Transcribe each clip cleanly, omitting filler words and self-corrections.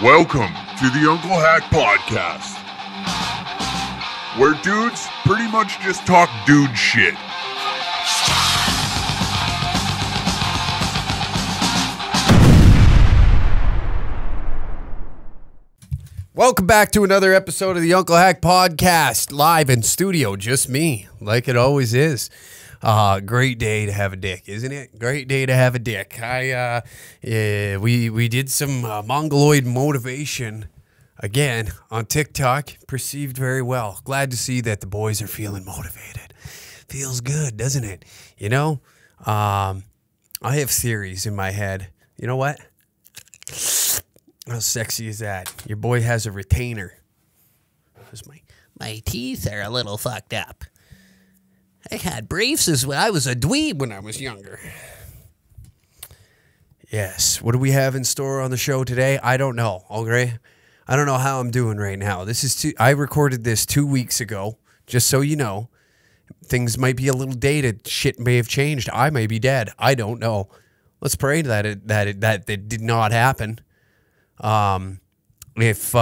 Welcome to the Uncle Hack Podcast, where dudes pretty much just talk dude shit. Welcome back to another episode of the Uncle Hack Podcast, live in studio, just me, like it always is. Great day to have a dick, isn't it? Great day to have a dick. We did some mongoloid motivation again on TikTok. Perceived very well. Glad to see that the boys are feeling motivated. Feels good, doesn't it? You know, I have theories in my head. You know what? How sexy is that? Your boy has a retainer. My teeth are a little fucked up. I had braces when I was a dweeb when I was younger. Yes. What do we have in store on the show today? I don't know. Okay. I don't know how I'm doing right now. I recorded this 2 weeks ago, just so you know. Things might be a little dated. Shit may have changed. I may be dead. I don't know. Let's pray that it did not happen. If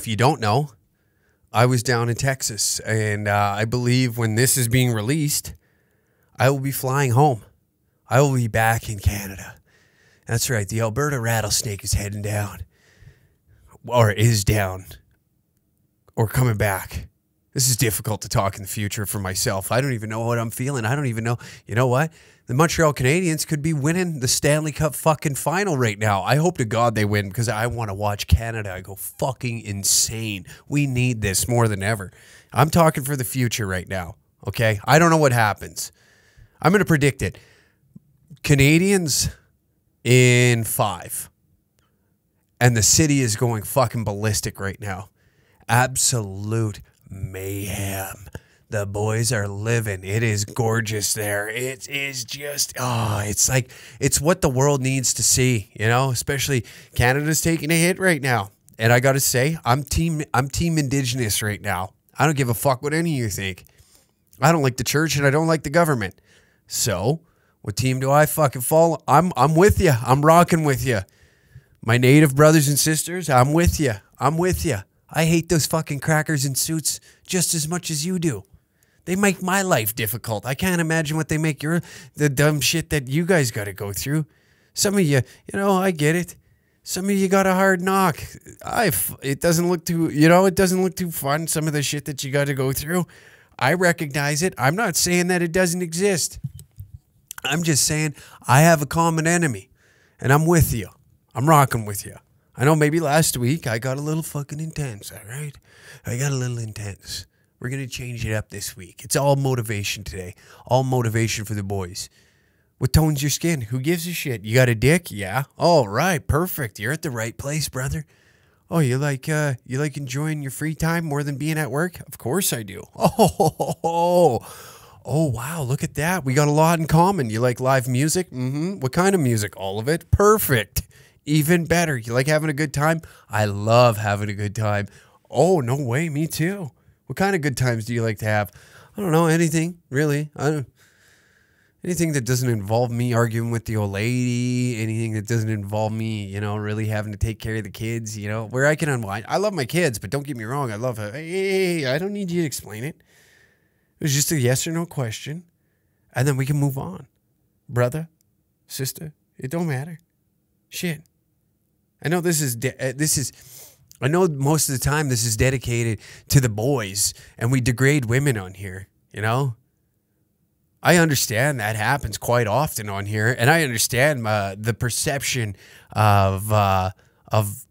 you don't know, I was down in Texas, and I believe when this is being released, I will be flying home. I will be back in Canada. That's right. The Alberta rattlesnake is heading down, or is down, or coming back. This is difficult to talk in the future for myself. I don't even know what I'm feeling. I don't even know. You know what? The Montreal Canadiens could be winning the Stanley Cup fucking final right now. I hope to God they win because I want to watch Canada go fucking insane. We need this more than ever. I'm talking for the future right now, okay? I don't know what happens. I'm going to predict it. Canadiens in 5. And the city is going fucking ballistic right now. Absolute mayhem. The boys are living. It is gorgeous there. It is just, it's what the world needs to see, you know, especially Canada's taking a hit right now. And I got to say, I'm team Indigenous right now. I don't give a fuck what any of you think. I don't like the church and I don't like the government. So what team do I fucking follow? I'm with you. I'm rocking with you. My native brothers and sisters, I'm with you. I'm with you. I hate those fucking crackers in suits just as much as you do. They make my life difficult. I can't imagine what they make the dumb shit that you guys got to go through. Some of you, I get it. Some of you got a hard knock. It doesn't look too fun, some of the shit that you got to go through. I recognize it. I'm not saying that it doesn't exist. I'm just saying I have a common enemy, and I'm with you. I'm rocking with you. I know maybe last week I got a little fucking intense, all right? I got a little intense. We're going to change it up this week. It's all motivation today. All motivation for the boys. What tones your skin? Who gives a shit? You got a dick? Yeah. All right. Perfect. You're at the right place, brother. Oh, you like enjoying your free time more than being at work? Of course I do. Oh, wow. Look at that. We got a lot in common. You like live music? Mm-hmm. What kind of music? All of it? Perfect. Even better. You like having a good time? I love having a good time. Oh, no way. Me too. What kind of good times do you like to have? I don't know. Anything, really. Anything that doesn't involve me arguing with the old lady. Anything that doesn't involve me, really having to take care of the kids, where I can unwind. I love my kids, but don't get me wrong. I love her. Hey, I don't need you to explain it. It was just a yes or no question. And then we can move on. Brother, sister, it don't matter. Shit. I know I know most of the time this is dedicated to the boys and we degrade women on here, I understand that happens quite often on here, and I understand the perception of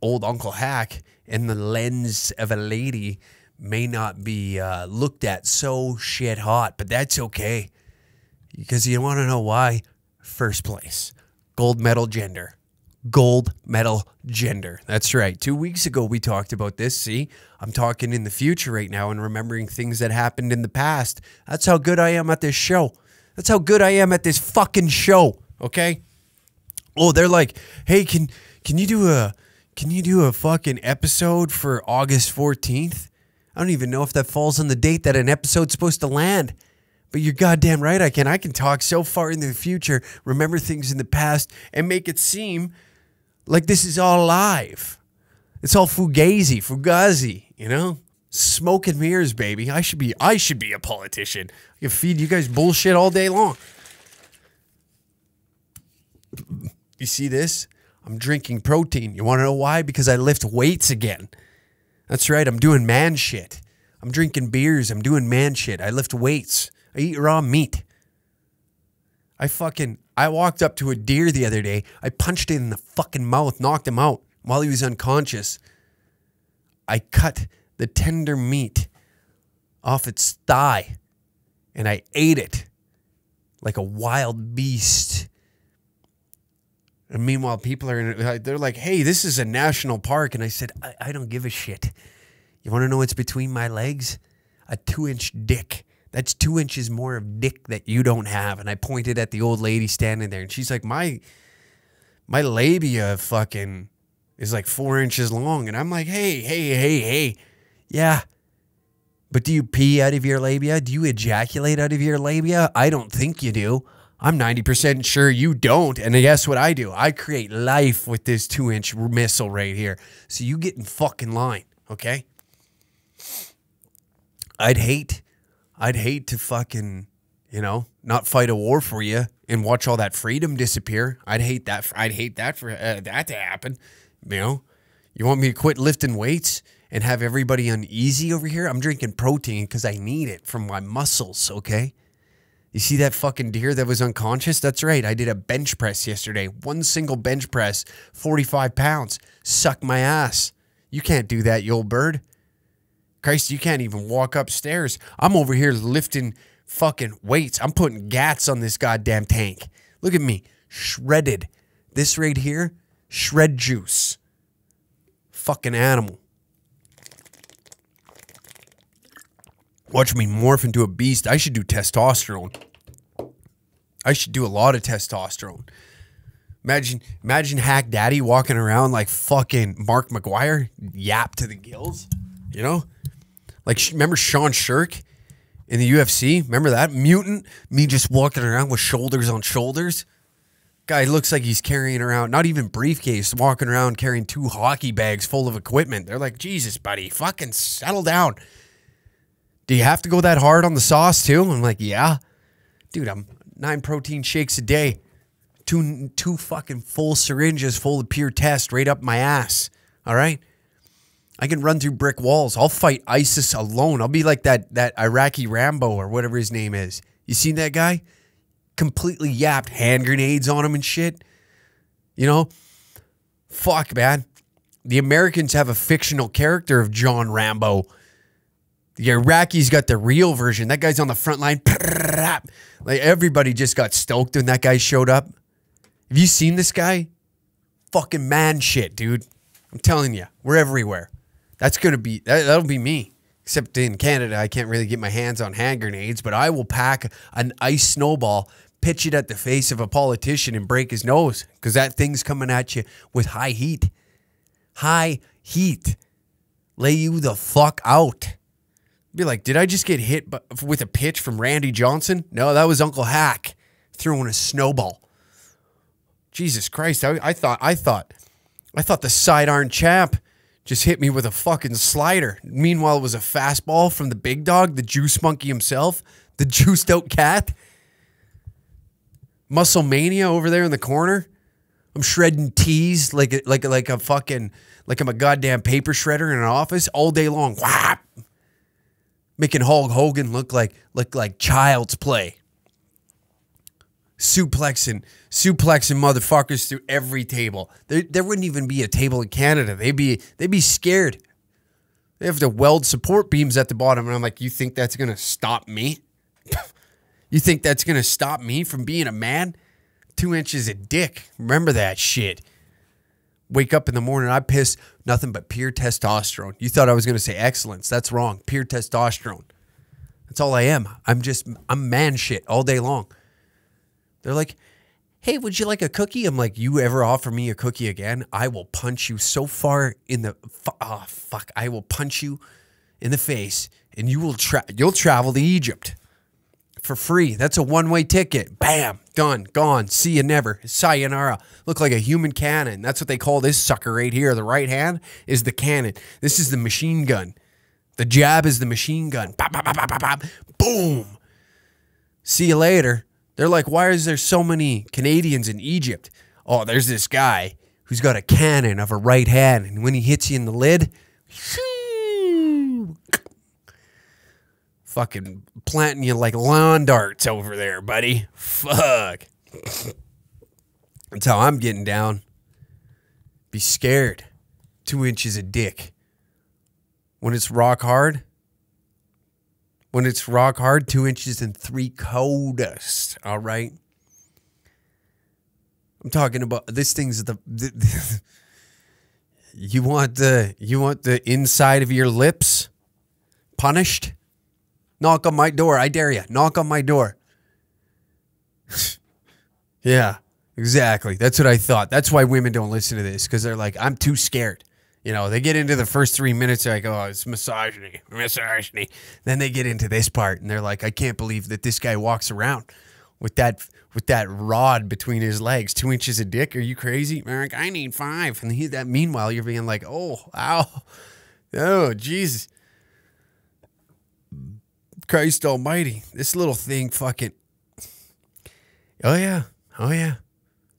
old Uncle Hack in the lens of a lady may not be looked at so shit hot, but that's okay. Because you want to know why? First place. Gold medal gender. Gold medal gender. That's right. 2 weeks ago, we talked about this. See, I'm talking in the future right now and remembering things that happened in the past. That's how good I am at this show. That's how good I am at this fucking show. Okay. Oh, they're like, hey, can you do a fucking episode for August 14th? I don't even know if that falls on the date that an episode's supposed to land. But you're goddamn right I can. I can talk so far into the future, remember things in the past, and make it seem like this is all alive. It's all fugazi, you know? Smoke and mirrors, baby. I should be a politician. I can feed you guys bullshit all day long. You see this? I'm drinking protein. You want to know why? Because I lift weights again. That's right. I'm doing man shit. I'm drinking beers. I'm doing man shit. I lift weights. I eat raw meat. I walked up to a deer the other day. I punched it in the fucking mouth, knocked him out while he was unconscious. I cut the tender meat off its thigh and I ate it like a wild beast. And meanwhile, people are they're like, hey, this is a national park. And I said, I don't give a shit. You want to know what's between my legs? A 2-inch dick. That's 2 inches more of dick that you don't have. And I pointed at the old lady standing there. And she's like, my labia fucking is like 4 inches long. And I'm like, hey. Yeah. But do you pee out of your labia? Do you ejaculate out of your labia? I don't think you do. I'm 90% sure you don't. And guess what I do? I create life with this 2-inch missile right here. So you get in fucking line, okay? I'd hate to fucking, you know, not fight a war for you and watch all that freedom disappear. I'd hate that. I'd hate that for that to happen. You know, you want me to quit lifting weights and have everybody uneasy over here? I'm drinking protein because I need it from my muscles, okay? You see that fucking deer that was unconscious? That's right. I did a bench press yesterday. One single bench press, 45 pounds. Suck my ass. You can't do that, you old bird. Christ, you can't even walk upstairs. I'm over here lifting fucking weights. I'm putting gats on this goddamn tank. Look at me. Shredded. This right here, shred juice. Fucking animal. Watch me morph into a beast. I should do testosterone. I should do a lot of testosterone. Imagine Hack Daddy walking around like fucking Mark McGuire, yap to the gills, you know? Like, remember Sean Shirk in the UFC? Remember that? Mutant? Me just walking around with shoulders on shoulders. Guy looks like he's carrying around, not even briefcase, walking around carrying 2 hockey bags full of equipment. They're like, Jesus, buddy, fucking settle down. Do you have to go that hard on the sauce too? I'm like, yeah. Dude, I'm 9 protein shakes a day. Two fucking full syringes full of pure test right up my ass. All right? I can run through brick walls. I'll fight ISIS alone. I'll be like that Iraqi Rambo or whatever his name is. You seen that guy? Completely yapped, hand grenades on him and shit. You know? Fuck, man. The Americans have a fictional character of John Rambo. The Iraqis got the real version. That guy's on the front line. Like, everybody just got stoked when that guy showed up. Have you seen this guy? Fucking man shit, dude. I'm telling you, we're everywhere. That's gonna be that'll be me. Except in Canada, I can't really get my hands on hand grenades, but I will pack an ice snowball, pitch it at the face of a politician, and break his nose because that thing's coming at you with high heat. High heat. Lay you the fuck out. Be like, did I just get hit with a pitch from Randy Johnson? No, that was Uncle Hack throwing a snowball. Jesus Christ, I thought the sidearm champ just hit me with a fucking slider. Meanwhile, it was a fastball from the big dog, the juice monkey himself, the juiced out cat. Muscle Mania over there in the corner. I'm shredding teas like I'm a goddamn paper shredder in an office all day long. Whap! Making Hulk Hogan look like child's play. Suplexing motherfuckers through every table. There wouldn't even be a table in Canada. They'd be scared. They have to weld support beams at the bottom, and I'm like, you think that's gonna stop me? You think that's gonna stop me from being a man? 2 inches of dick. Remember that shit. Wake up in the morning, I piss nothing but pure testosterone. You thought I was gonna say excellence. That's wrong. Pure testosterone. That's all I am. I'm man shit all day long. They're like, hey, would you like a cookie? I'm like, you ever offer me a cookie again? I will punch you so far in the... Oh, fuck. I will punch you in the face, and you'll travel to Egypt for free. That's a one-way ticket. Bam, done, gone. See you never. Sayonara. Look like a human cannon. That's what they call this sucker right here. The right hand is the cannon. This is the machine gun. The jab is the machine gun. Pop, pop, pop, pop, pop, pop. Boom. See you later. They're like, why is there so many Canadians in Egypt? Oh, there's this guy who's got a cannon of a right hand, and when he hits you in the lid, fucking planting you like lawn darts over there, buddy. Fuck. That's how I'm getting down. Be scared. 2 inches of dick. When it's rock hard. When it's rock hard, 2 inches and 3/4. All right. I'm talking about this thing's the you want the inside of your lips punished? Knock on my door. I dare you. Knock on my door. Yeah, exactly. That's what I thought. That's why women don't listen to this, because they're like, I'm too scared. You know, they get into the first 3 minutes, they're like, oh, it's misogyny. Then they get into this part, and they're like, I can't believe that this guy walks around with that rod between his legs. 2 inches of dick? Are you crazy? They're like, I need 5. And meanwhile, you're being like, oh, ow. Oh, Jesus. Christ almighty. This little thing fucking... Oh, yeah. Oh, yeah.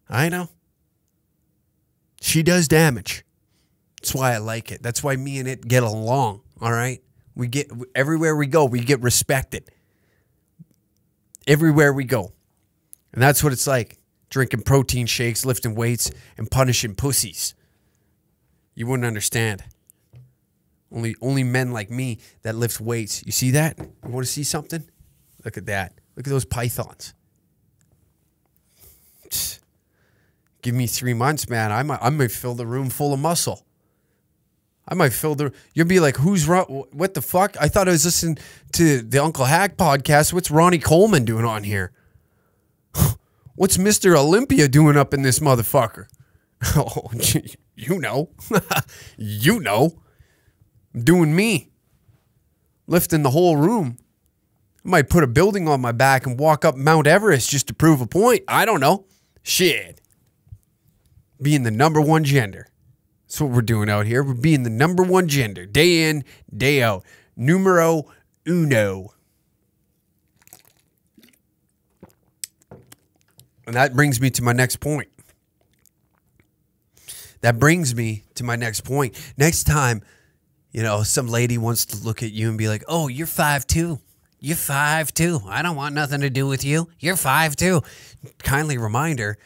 I know. She does damage. That's why I like it. That's why me and it get along, all right? Everywhere we go, we get respected. Everywhere we go. And that's what it's like. Drinking protein shakes, lifting weights, and punishing pussies. You wouldn't understand. Only men like me that lift weights. You see that? You want to see something? Look at that. Look at those pythons. Give me 3 months, man. I might fill the room full of muscle. I might fill the... You'll be like, who's... What the fuck? I thought I was listening to the Uncle Hack podcast. What's Ronnie Coleman doing on here? What's Mr. Olympia doing up in this motherfucker? Oh, you know. You know. I'm doing me. Lifting the whole room. I might put a building on my back and walk up Mount Everest just to prove a point. I don't know. Shit. Being the number one gender. That's what we're doing out here. We're being the number one gender. Day in, day out. Numero uno. And that brings me to my next point. Next time, you know, some lady wants to look at you and be like, oh, you're 5'2". You're 5'2". I don't want nothing to do with you. You're 5'2". Kindly reminder,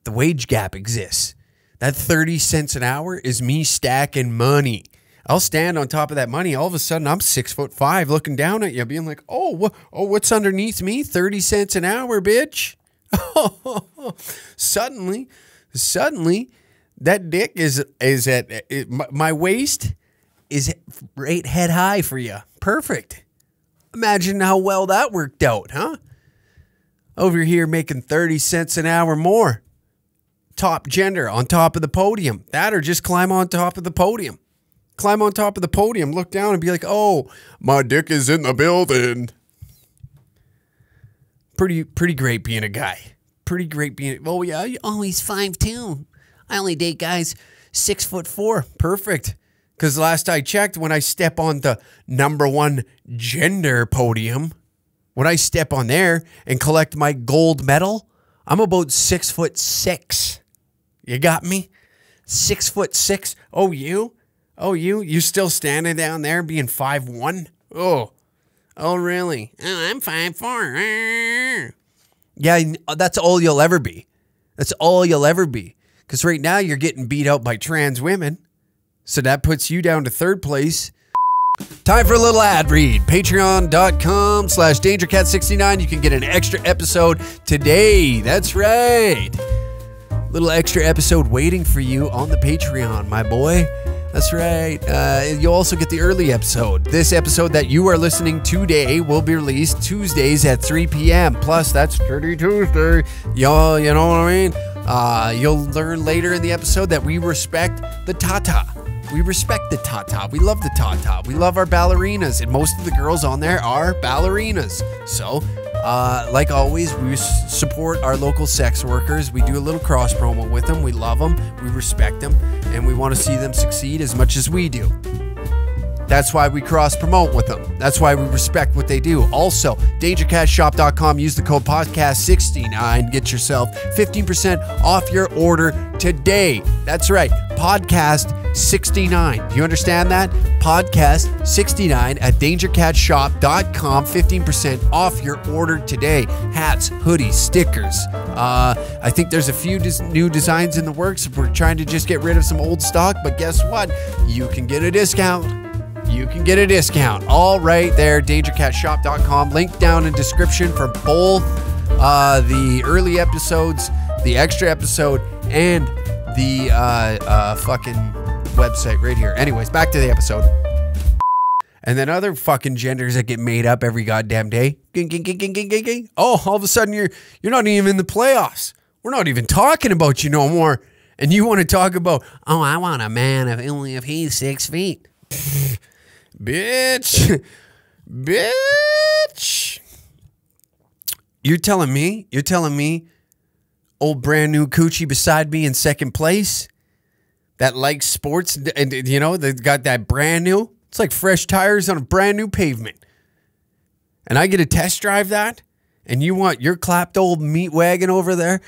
the wage gap exists. That 30 cents an hour is me stacking money. I'll stand on top of that money. All of a sudden, I'm 6'5", looking down at you, being like, what's underneath me? 30 cents an hour, bitch. Suddenly, that dick is at my waist is right head high for you. Perfect. Imagine how well that worked out, huh? Over here making 30 cents an hour more. Top gender on top of the podium. That or just climb on top of the podium. Climb on top of the podium, look down and be like, oh, my dick is in the building. Pretty great being a guy. Pretty great being, oh yeah, he's 5'2". I only date guys 6'4". Perfect. Because last I checked, when I step on the number one gender podium, when I step on there and collect my gold medal, I'm about 6'6". You got me? 6'6". Oh, you? You still standing down there being 5'1"? Oh, really? Oh, I'm 5'4". Yeah, that's all you'll ever be. That's all you'll ever be. Because right now you're getting beat out by trans women. So that puts you down to third place. Time for a little ad read. Patreon.com/DangerCat69. You can get an extra episode today. That's right. Little extra episode waiting for you on the Patreon, my boy. That's right. You'll also get the early episode. This episode that you are listening today will be released Tuesdays at 3 p.m. Plus, that's Dirty Tuesday. Y'all, you know what I mean? You'll learn later in the episode that we respect the Tata. We respect the Tata. We love the Tata. We love our ballerinas. And most of the girls on there are ballerinas. So, Like always, we support our local sex workers. We do a little cross promo with them. We love them, we respect them, and we want to see them succeed as much as we do. That's why we cross promote with them. That's why we respect what they do. Also, dangercatshop.com. Use the code podcast69. Get yourself 15% off your order today. That's right, podcast69. Do you understand that? Podcast69 at dangercatshop.com. 15% off your order today. Hats, hoodies, stickers. I think there's a few new designs in the works. We're trying to just get rid of some old stock, but guess what? You can get a discount. You can get a discount. All right there, dangercatshop.com. Link down in description for both the early episodes, the extra episode, and the fucking website right here. Anyways, back to the episode. And then other fucking genders that get made up every goddamn day. Oh, all of a sudden you're not even in the playoffs. We're not even talking about you no more. And you want to talk about, oh, I want a man if he's 6 feet. Bitch. You're telling me old brand new coochie beside me in second place that likes sports and you know, they got that brand new, it's like fresh tires on a brand new pavement. And I get to test drive that and you want your clapped old meat wagon over there?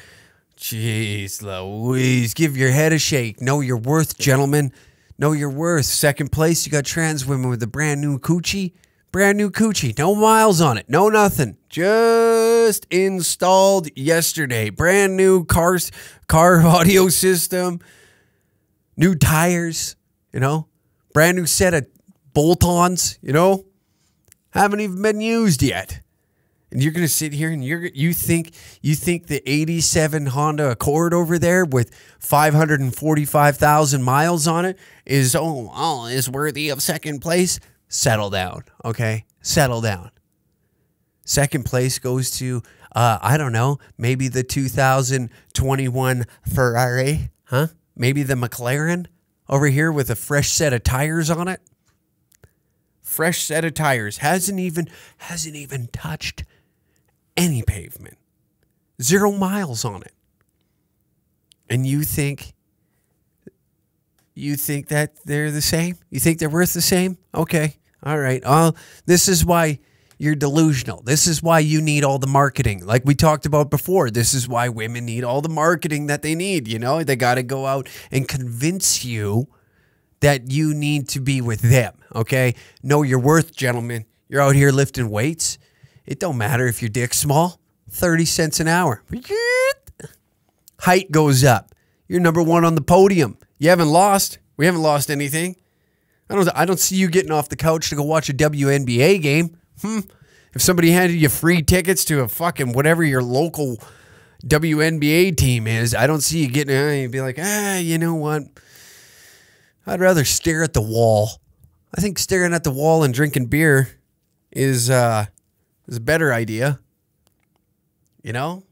Jeez Louise, give your head a shake. Know your worth, gentlemen. Know your worth. Second place, you got trans women with a brand new coochie. Brand new coochie. No miles on it. No nothing. Just installed yesterday. Brand new car audio system. New tires. You know. Brand new set of bolt-ons. You know. Haven't even been used yet. And you're going to sit here and you think the 87 Honda Accord over there with 545,000 miles on it is worthy of second place? Settle down, okay? Settle down. Second place goes to I don't know, maybe the 2021 Ferrari, huh? Maybe the McLaren over here with a fresh set of tires on it. Fresh set of tires. Hasn't even touched any pavement. 0 miles on it. And you think that they're the same? You think they're worth the same? Okay. All right. This is why you're delusional. This is why you need all the marketing. Like we talked about before, this is why women need all the marketing that they need. You know, they got to go out and convince you that you need to be with them. Okay. Know your worth, gentlemen. You're out here lifting weights. It don't matter if your dick's small. 30 cents an hour. Height goes up. You're number one on the podium. You haven't lost. We haven't lost anything. I don't see you getting off the couch to go watch a WNBA game. If somebody handed you free tickets to a fucking whatever your local WNBA team is, I don't see you getting you'd be like, you know what? I'd rather stare at the wall. I think staring at the wall and drinking beer is a better idea. You know?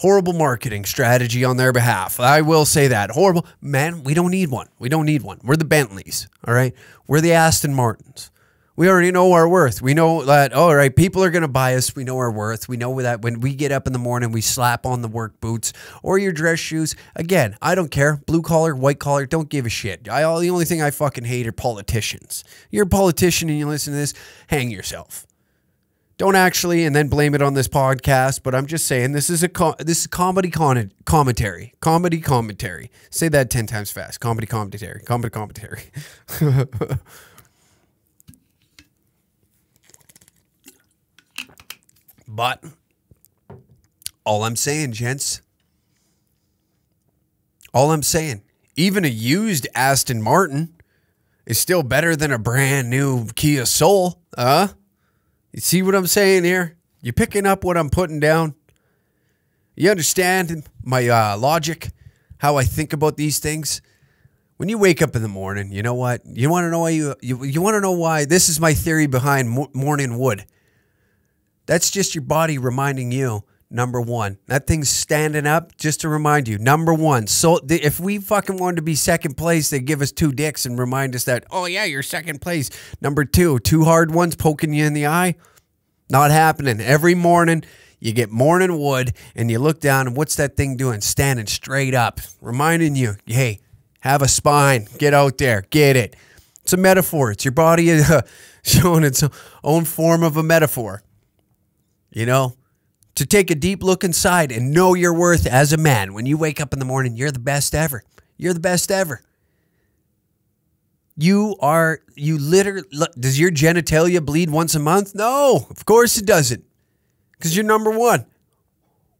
Horrible marketing strategy on their behalf. I will say that. Horrible. Man, we don't need one. We don't need one. We're the Bentleys, all right? We're the Aston Martins. We already know our worth. We know that, all right, people are going to buy us. We know our worth. We know that when we get up in the morning, we slap on the work boots or your dress shoes. Again, I don't care. Blue collar, white collar, don't give a shit. The only thing I fucking hate are politicians. You're a politician and you listen to this, hang yourself. Don't actually, and then blame it on this podcast, but I'm just saying this is comedy commentary. Comedy commentary. Say that 10 times fast. Comedy commentary. Comedy commentary. But all I'm saying, gents, all I'm saying, even a used Aston Martin is still better than a brand new Kia Soul. You see what I'm saying here? You picking up what I'm putting down? You understand my logic, how I think about these things? When you wake up in the morning, you know what? You want to know why you want to know why? This is my theory behind morning wood. That's just your body reminding you Number one. That thing's standing up, just to remind you. Number one. So if we fucking wanted to be second place, they'd give us 2 dicks and remind us that, oh yeah, you're second place. Number 2, 2 hard ones poking you in the eye. Not happening. Every morning, you get morning wood and you look down and what's that thing doing? Standing straight up. Reminding you, hey, have a spine. Get out there. Get it. It's a metaphor. It's your body showing its own form of a metaphor. You know? To take a deep look inside and know your worth as a man. When you wake up in the morning, you're the best ever. You're the best ever. You literally, does your genitalia bleed once a month? No, of course it doesn't. Because you're number one.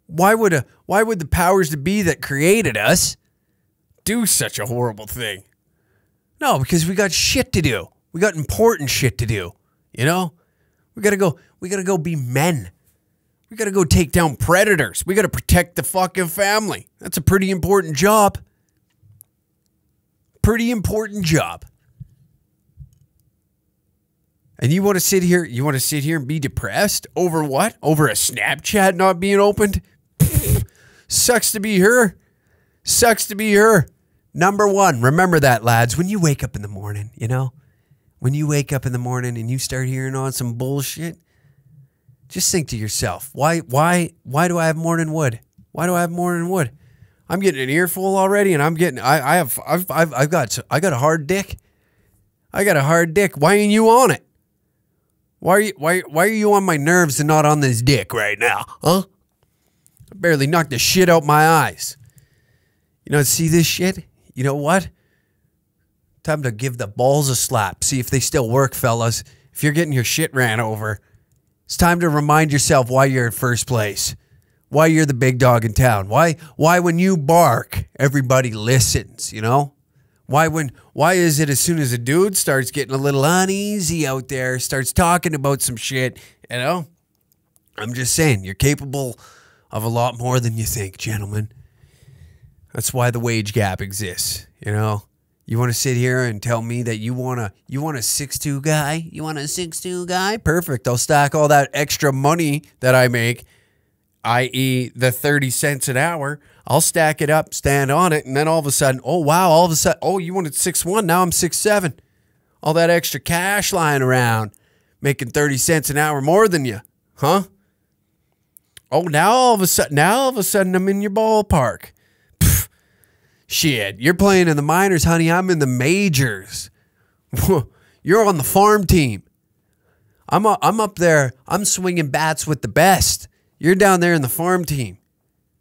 Why would the powers that be that created us do such a horrible thing? No, because we got shit to do. We got important shit to do. You know? We gotta go be men. We got to go take down predators. We got to protect the fucking family. That's a pretty important job. Pretty important job. And you want to sit here and be depressed over what? Over a Snapchat not being opened? Sucks to be her. Sucks to be her. Number one, remember that, lads. When you wake up in the morning, you know? When you wake up in the morning and you start hearing on some bullshit, just think to yourself, why do I have morning wood? Why do I have morning wood? I'm getting an earful already, and I've got a hard dick. I got a hard dick. Why ain't you on it? Why are you on my nerves and not on this dick right now? Huh? I barely knocked the shit out my eyes. You know, see this shit? You know what? Time to give the balls a slap. See if they still work, fellas. If you're getting your shit ran over, it's time to remind yourself why you're in first place. Why you're the big dog in town. Why when you bark, everybody listens, you know? Why is it as soon as a dude starts getting a little uneasy out there, starts talking about some shit, you know? I'm just saying, you're capable of a lot more than you think, gentlemen. That's why the wage gap exists, you know? You want to sit here and tell me that you want a 6'2" guy? You want a 6'2" guy? Perfect. I'll stack all that extra money that I make, i.e. the 30 cents an hour. I'll stack it up, stand on it, and then all of a sudden, oh, wow, oh, you wanted 6'1", now I'm 6'7". All that extra cash lying around, making 30 cents an hour more than you, huh? Oh, now all of a sudden I'm in your ballpark. Shit, you're playing in the minors, honey. I'm in the majors. You're on the farm team. I'm up there. I'm swinging bats with the best. You're down there in the farm team.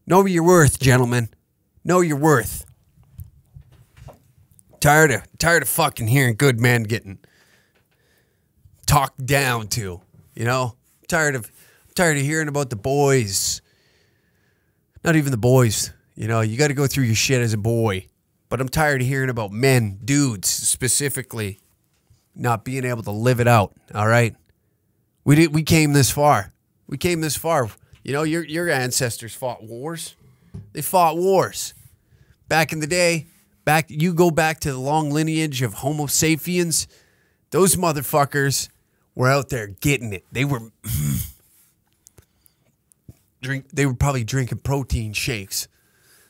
Know your worth, gentlemen. Know your worth. Tired of fucking hearing good men getting talked down to. You know, tired of hearing about the boys. Not even the boys. You know, you got to go through your shit as a boy. But I'm tired of hearing about men, dudes specifically, not being able to live it out. All right, we came this far. We came this far. You know, your ancestors fought wars. They fought wars back in the day. You go back to the long lineage of Homo sapiens. Those motherfuckers were out there getting it. They were probably drinking protein shakes.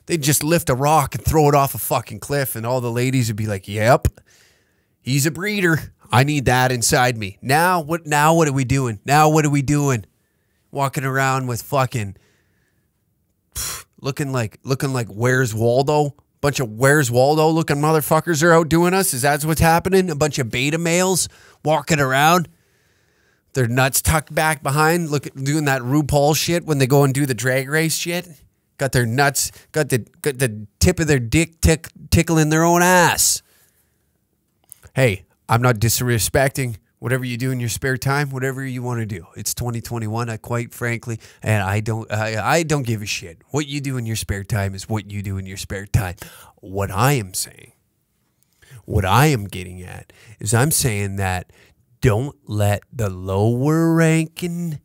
They'd just lift a rock and throw it off a fucking cliff, and all the ladies would be like, yep, he's a breeder. I need that inside me. Now what are we doing? Walking around with fucking looking like Where's Waldo? Bunch of Where's Waldo looking motherfuckers are out doing us. Is that what's happening? A bunch of beta males walking around, their nuts tucked back behind, doing that RuPaul shit when they go and do the drag race shit. Got their nuts, got the tip of their dick tickling their own ass. Hey, I'm not disrespecting whatever you do in your spare time, whatever you want to do. It's 2021, quite frankly, and I don't give a shit. What you do in your spare time is what you do in your spare time. What I am saying, what I am getting at, is I'm saying that don't let the lower ranking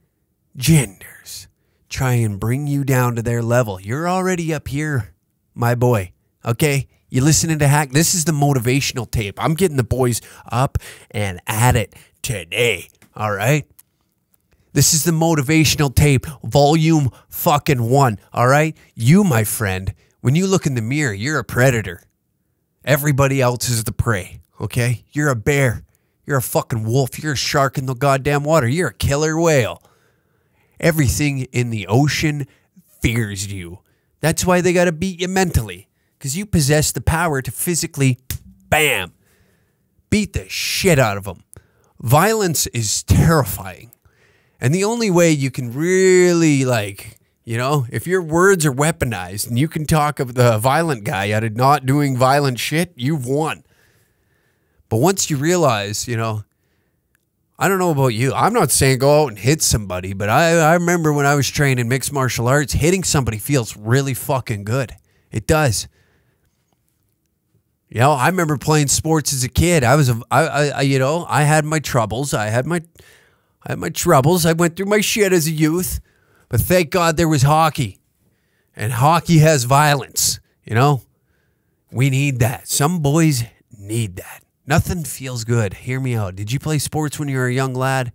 genders try and bring you down to their level. You're already up here, my boy. Okay? You listening to Hack? This is the motivational tape. I'm getting the boys up and at it today. All right? This is the motivational tape, volume fucking 1, all right? You, my friend, when you look in the mirror, you're a predator. Everybody else is the prey, okay? You're a bear. You're a fucking wolf. You're a shark in the goddamn water. You're a killer whale. Everything in the ocean fears you. That's why they got to beat you mentally, because you possess the power to physically, bam, beat the shit out of them. Violence is terrifying. And the only way you can really, like, you know, if your words are weaponized and you can talk of the violent guy out of not doing violent shit, you've won. But once you realize, you know, I don't know about you. I'm not saying go out and hit somebody, but I remember when I was training mixed martial arts, hitting somebody feels really fucking good. It does. You know, I remember playing sports as a kid. You know, I had my troubles. I had my troubles. I went through my shit as a youth, but thank God there was hockey, and hockey has violence. You know, we need that. Some boys need that. Nothing feels good. Hear me out. Did you play sports when you were a young lad?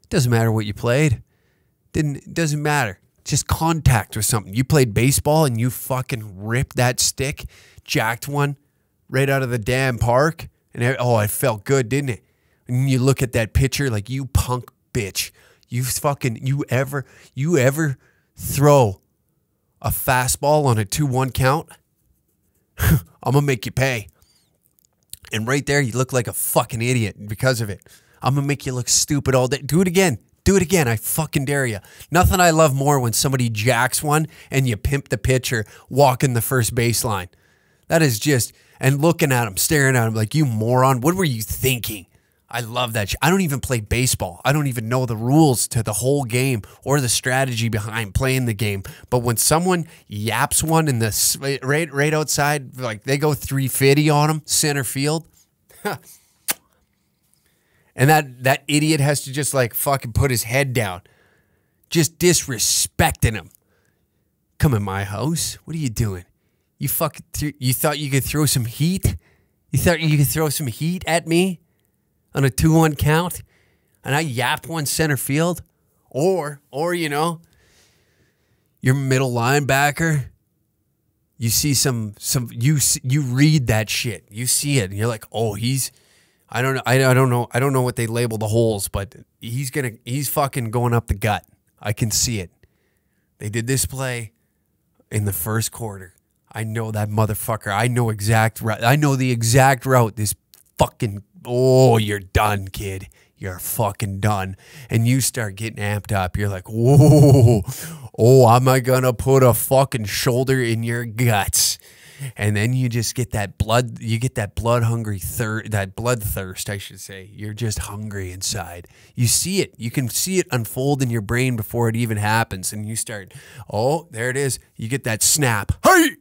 It doesn't matter what you played. It doesn't matter. Just contact with something. You played baseball and you fucking ripped that stick, jacked one right out of the damn park, and it felt good, didn't it? And you look at that pitcher like, you punk bitch. You ever throw a fastball on a 2-1 count? I'm gonna make you pay. And right there, you look like a fucking idiot because of it. I'm going to make you look stupid all day. Do it again. Do it again. I fucking dare you. Nothing I love more when somebody jacks one and you pimp the pitcher walking the first baseline. That is just, and looking at him, staring at him like, you moron. What were you thinking? I love that shit. I don't even play baseball. I don't even know the rules to the whole game or the strategy behind playing the game. But when someone yaps one in the right outside, like they go 350 on him, center field, and that idiot has to just like fucking put his head down, just disrespecting him. Come in my house. What are you doing? You thought you could throw some heat? You thought you could throw some heat at me? On a 2-1 count, and I yapped one center field, or you know, your middle linebacker, you see you read that shit, you see it, and you're like, oh, I don't know what they label the holes, but he's fucking going up the gut. I can see it. They did this play in the first quarter. I know that motherfucker. I know the exact route. This fucking. Oh, you're done, kid. You're fucking done. And you start getting amped up. You're like, whoa, am I going to put a fucking shoulder in your guts? And then you just get that blood, that bloodthirst, I should say. You're just hungry inside. You see it. You can see it unfold in your brain before it even happens. And you start, oh, there it is. You get that snap. Hey!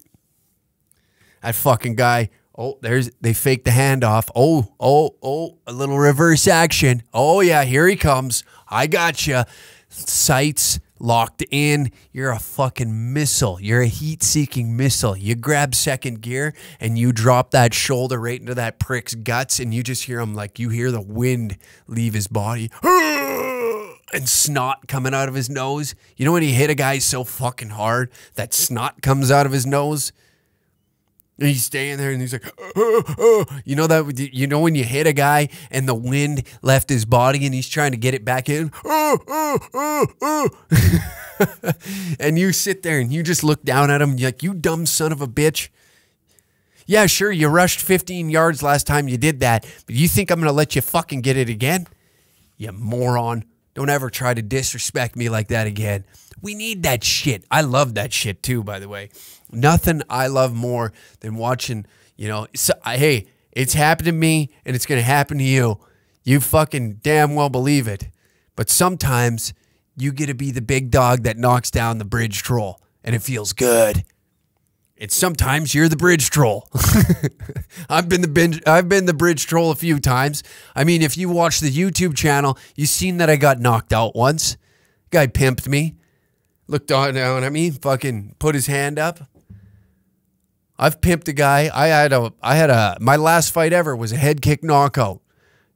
That fucking guy. Oh, they fake the handoff. Oh, a little reverse action. Oh, yeah, here he comes. I got you. Sights locked in. You're a fucking missile. You're a heat-seeking missile. You grab second gear, and you drop that shoulder right into that prick's guts, and you just hear him like you hear the wind leave his body. And snot coming out of his nose. You know when you hit a guy so fucking hard that snot comes out of his nose? And he's staying there and he's like, you know that, you know when you hit a guy and the wind left his body and he's trying to get it back in? And you sit there and you just look down at him like, you dumb son of a bitch. Yeah, sure, you rushed 15 yards last time you did that, but you think I'm going to let you fucking get it again? You moron. Don't ever try to disrespect me like that again. We need that shit. I love that shit too, by the way. Nothing I love more than watching, you know, hey, it's happened to me and it's going to happen to you. You fucking damn well believe it. But sometimes you get to be the big dog that knocks down the bridge troll and it feels good. And sometimes you're the bridge troll. I've been the bridge troll a few times. I mean, if you watch the YouTube channel, you've seen that I got knocked out once. Guy pimped me. Looked down at me, fucking put his hand up. I've pimped a guy. My last fight ever was a head kick knockout.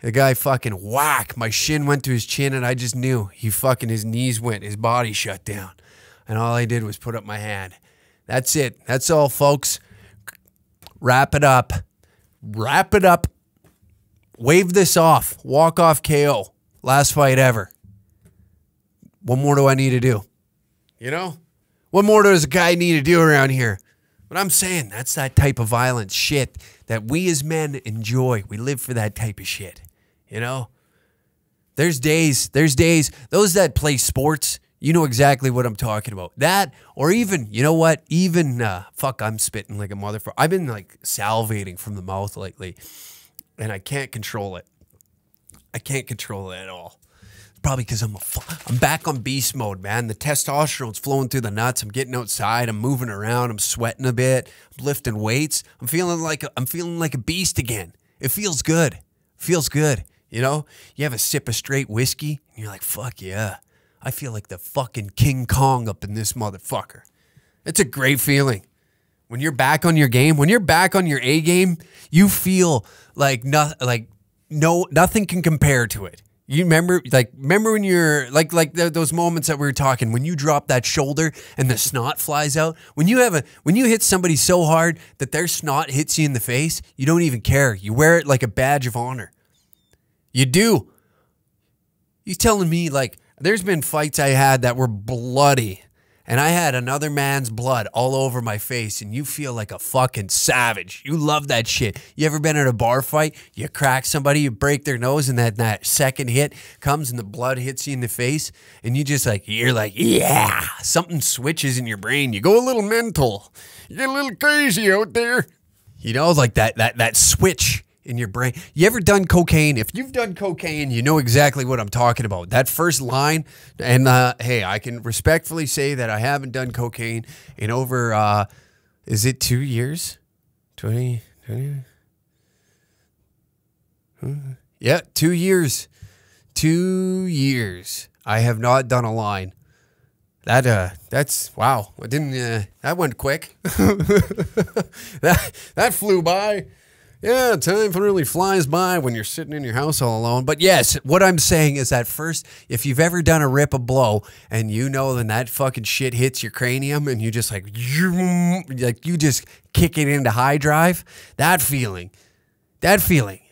The guy fucking whack. My shin went to his chin, and I just knew. His knees went. His body shut down. And all I did was put up my hand. That's it. That's all, folks. Wrap it up. Wrap it up. Wave this off. Walk off KO. Last fight ever. What more do I need to do? You know? What more does a guy need to do around here? But I'm saying that's that type of violent shit that we as men enjoy. We live for that type of shit. You know? There's days, those that play sports, you know exactly what I'm talking about. That, or even, you know what? Even, I'm spitting like a motherfucker. I've been like salivating from the mouth lately, and I can't control it. I can't control it at all. Probably because I'm back on beast mode, man. The testosterone's flowing through the nuts. I'm getting outside. I'm moving around. I'm sweating a bit. I'm lifting weights. I'm feeling like a beast again. It feels good. Feels good. You know, you have a sip of straight whiskey, and you're like, fuck yeah. I feel like the fucking King Kong up in this motherfucker. It's a great feeling. When you're back on your game, when you're back on your A game, you feel like nothing can compare to it. You remember when you're those moments that we were talking, when you drop that shoulder and the snot flies out, when you hit somebody so hard that their snot hits you in the face, you don't even care. You wear it like a badge of honor. You do. You telling me, like, there's been fights I had that were bloody, and I had another man's blood all over my face, and you feel like a fucking savage. You love that shit. You ever been in a bar fight? You crack somebody, you break their nose, and that second hit comes and the blood hits you in the face, and you're like, yeah. Something switches in your brain. You go a little mental. You get a little crazy out there. You know, like that switch in your brain. You ever done cocaine? If you've done cocaine, you know exactly what I'm talking about. That first line, and hey, I can respectfully say that I haven't done cocaine in over, is it 2 years? 20? Yeah, 2 years. 2 years. I have not done a line. That's wow. I didn't. That went quick. that flew by. Yeah, time really flies by when you're sitting in your house all alone. But yes, what I'm saying is that first, if you've ever done a blow and you know then that fucking shit hits your cranium and you just you just kick it into high drive, that feeling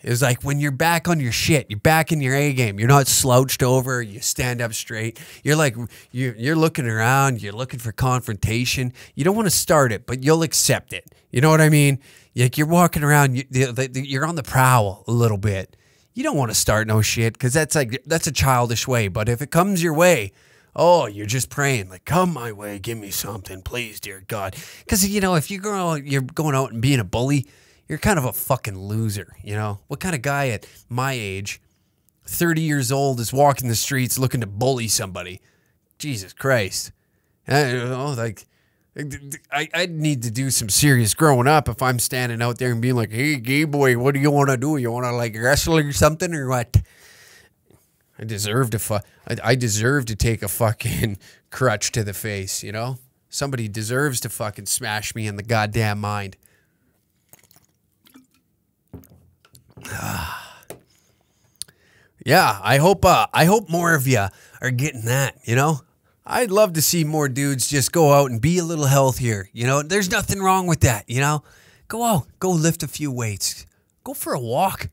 is like when you're back on your shit, you're back in your A game, you're not slouched over, you stand up straight. You're like, you're looking around, you're looking for confrontation. You don't want to start it, but you'll accept it. You know what I mean? Like you're walking around, you're on the prowl a little bit. You don't want to start no shit because that's a childish way. But if it comes your way, oh, you're just praying like, come my way, give me something, please, dear God. Because you know, if you're going out and being a bully, you're kind of a fucking loser. You know, what kind of guy at my age, 30 years old, is walking the streets looking to bully somebody? Jesus Christ, I don't know, like. I'd need to do some serious growing up if I'm standing out there and being like, hey, gay boy, what do you want to do? You want to like wrestle or something or what? I deserve to take a fucking crutch to the face, you know? Somebody deserves to fucking smash me in the goddamn mind. Yeah, I hope more of you are getting that, you know? I'd love to see more dudes just go out and be a little healthier. You know, there's nothing wrong with that, you know? Go out, go lift a few weights. Go for a walk.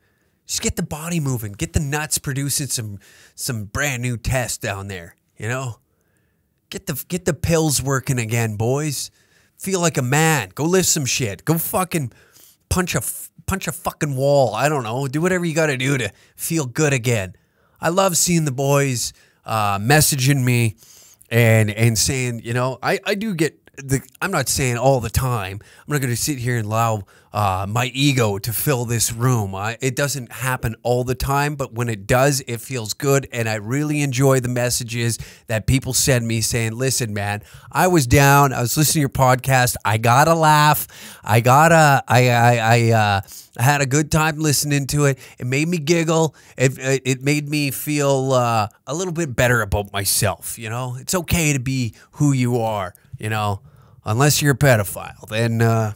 Just get the body moving. Get the nuts producing some brand new tests down there, you know? Get the pills working again, boys. Feel like a man. Go lift some shit. Go fucking punch a fucking wall. I don't know. Do whatever you got to do to feel good again. I love seeing the boys messaging me and saying, you know, I do get I'm not saying all the time. I'm not going to sit here and allow my ego to fill this room. It doesn't happen all the time, but when it does, it feels good. And I really enjoy the messages that people send me saying, listen, man, I was down. I was listening to your podcast. I got a laugh. I had a good time listening to it. It made me giggle. It made me feel a little bit better about myself. You know, it's okay to be who you are. You know, unless you're a pedophile, then I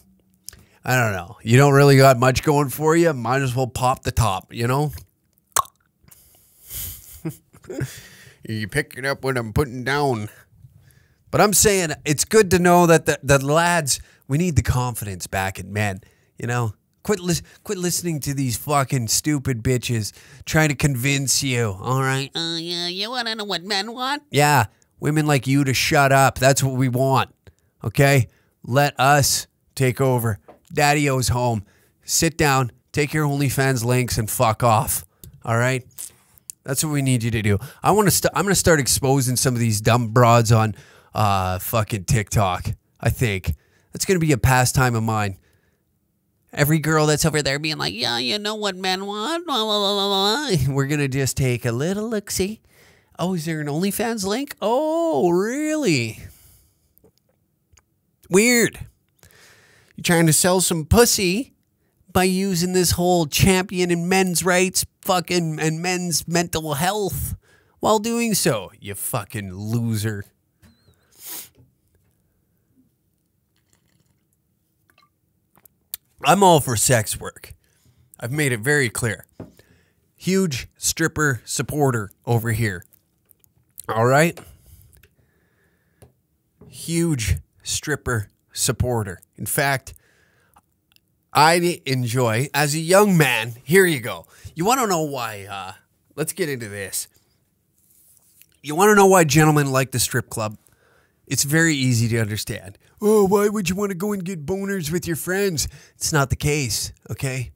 don't know. You don't really got much going for you. Might as well pop the top, you know? You picking up what I'm putting down. But I'm saying it's good to know that the lads, we need the confidence back in men, you know? Quit listening to these fucking stupid bitches trying to convince you, all right? Yeah, you want to know what men want? Yeah, women like you to shut up. That's what we want, okay? Let us take over. Daddy-O's home. Sit down, take your OnlyFans links, and fuck off, all right? That's what we need you to do. I'm going to start exposing some of these dumb broads on fucking TikTok, I think. That's going to be a pastime of mine. Every girl that's over there being like, yeah, you know what men want. We're going to just take a little look-see. Oh, is there an OnlyFans link? Oh, really? Weird. You're trying to sell some pussy by using this whole champion in men's rights fucking and men's mental health while doing so, you fucking loser. I'm all for sex work. I've made it very clear. Huge stripper supporter over here. All right? Huge stripper supporter. In fact, I enjoy, as a young man, here you go. You want to know why, let's get into this. You want to know why gentlemen like the strip club? It's very easy to understand. Oh, why would you want to go and get boners with your friends? It's not the case, okay?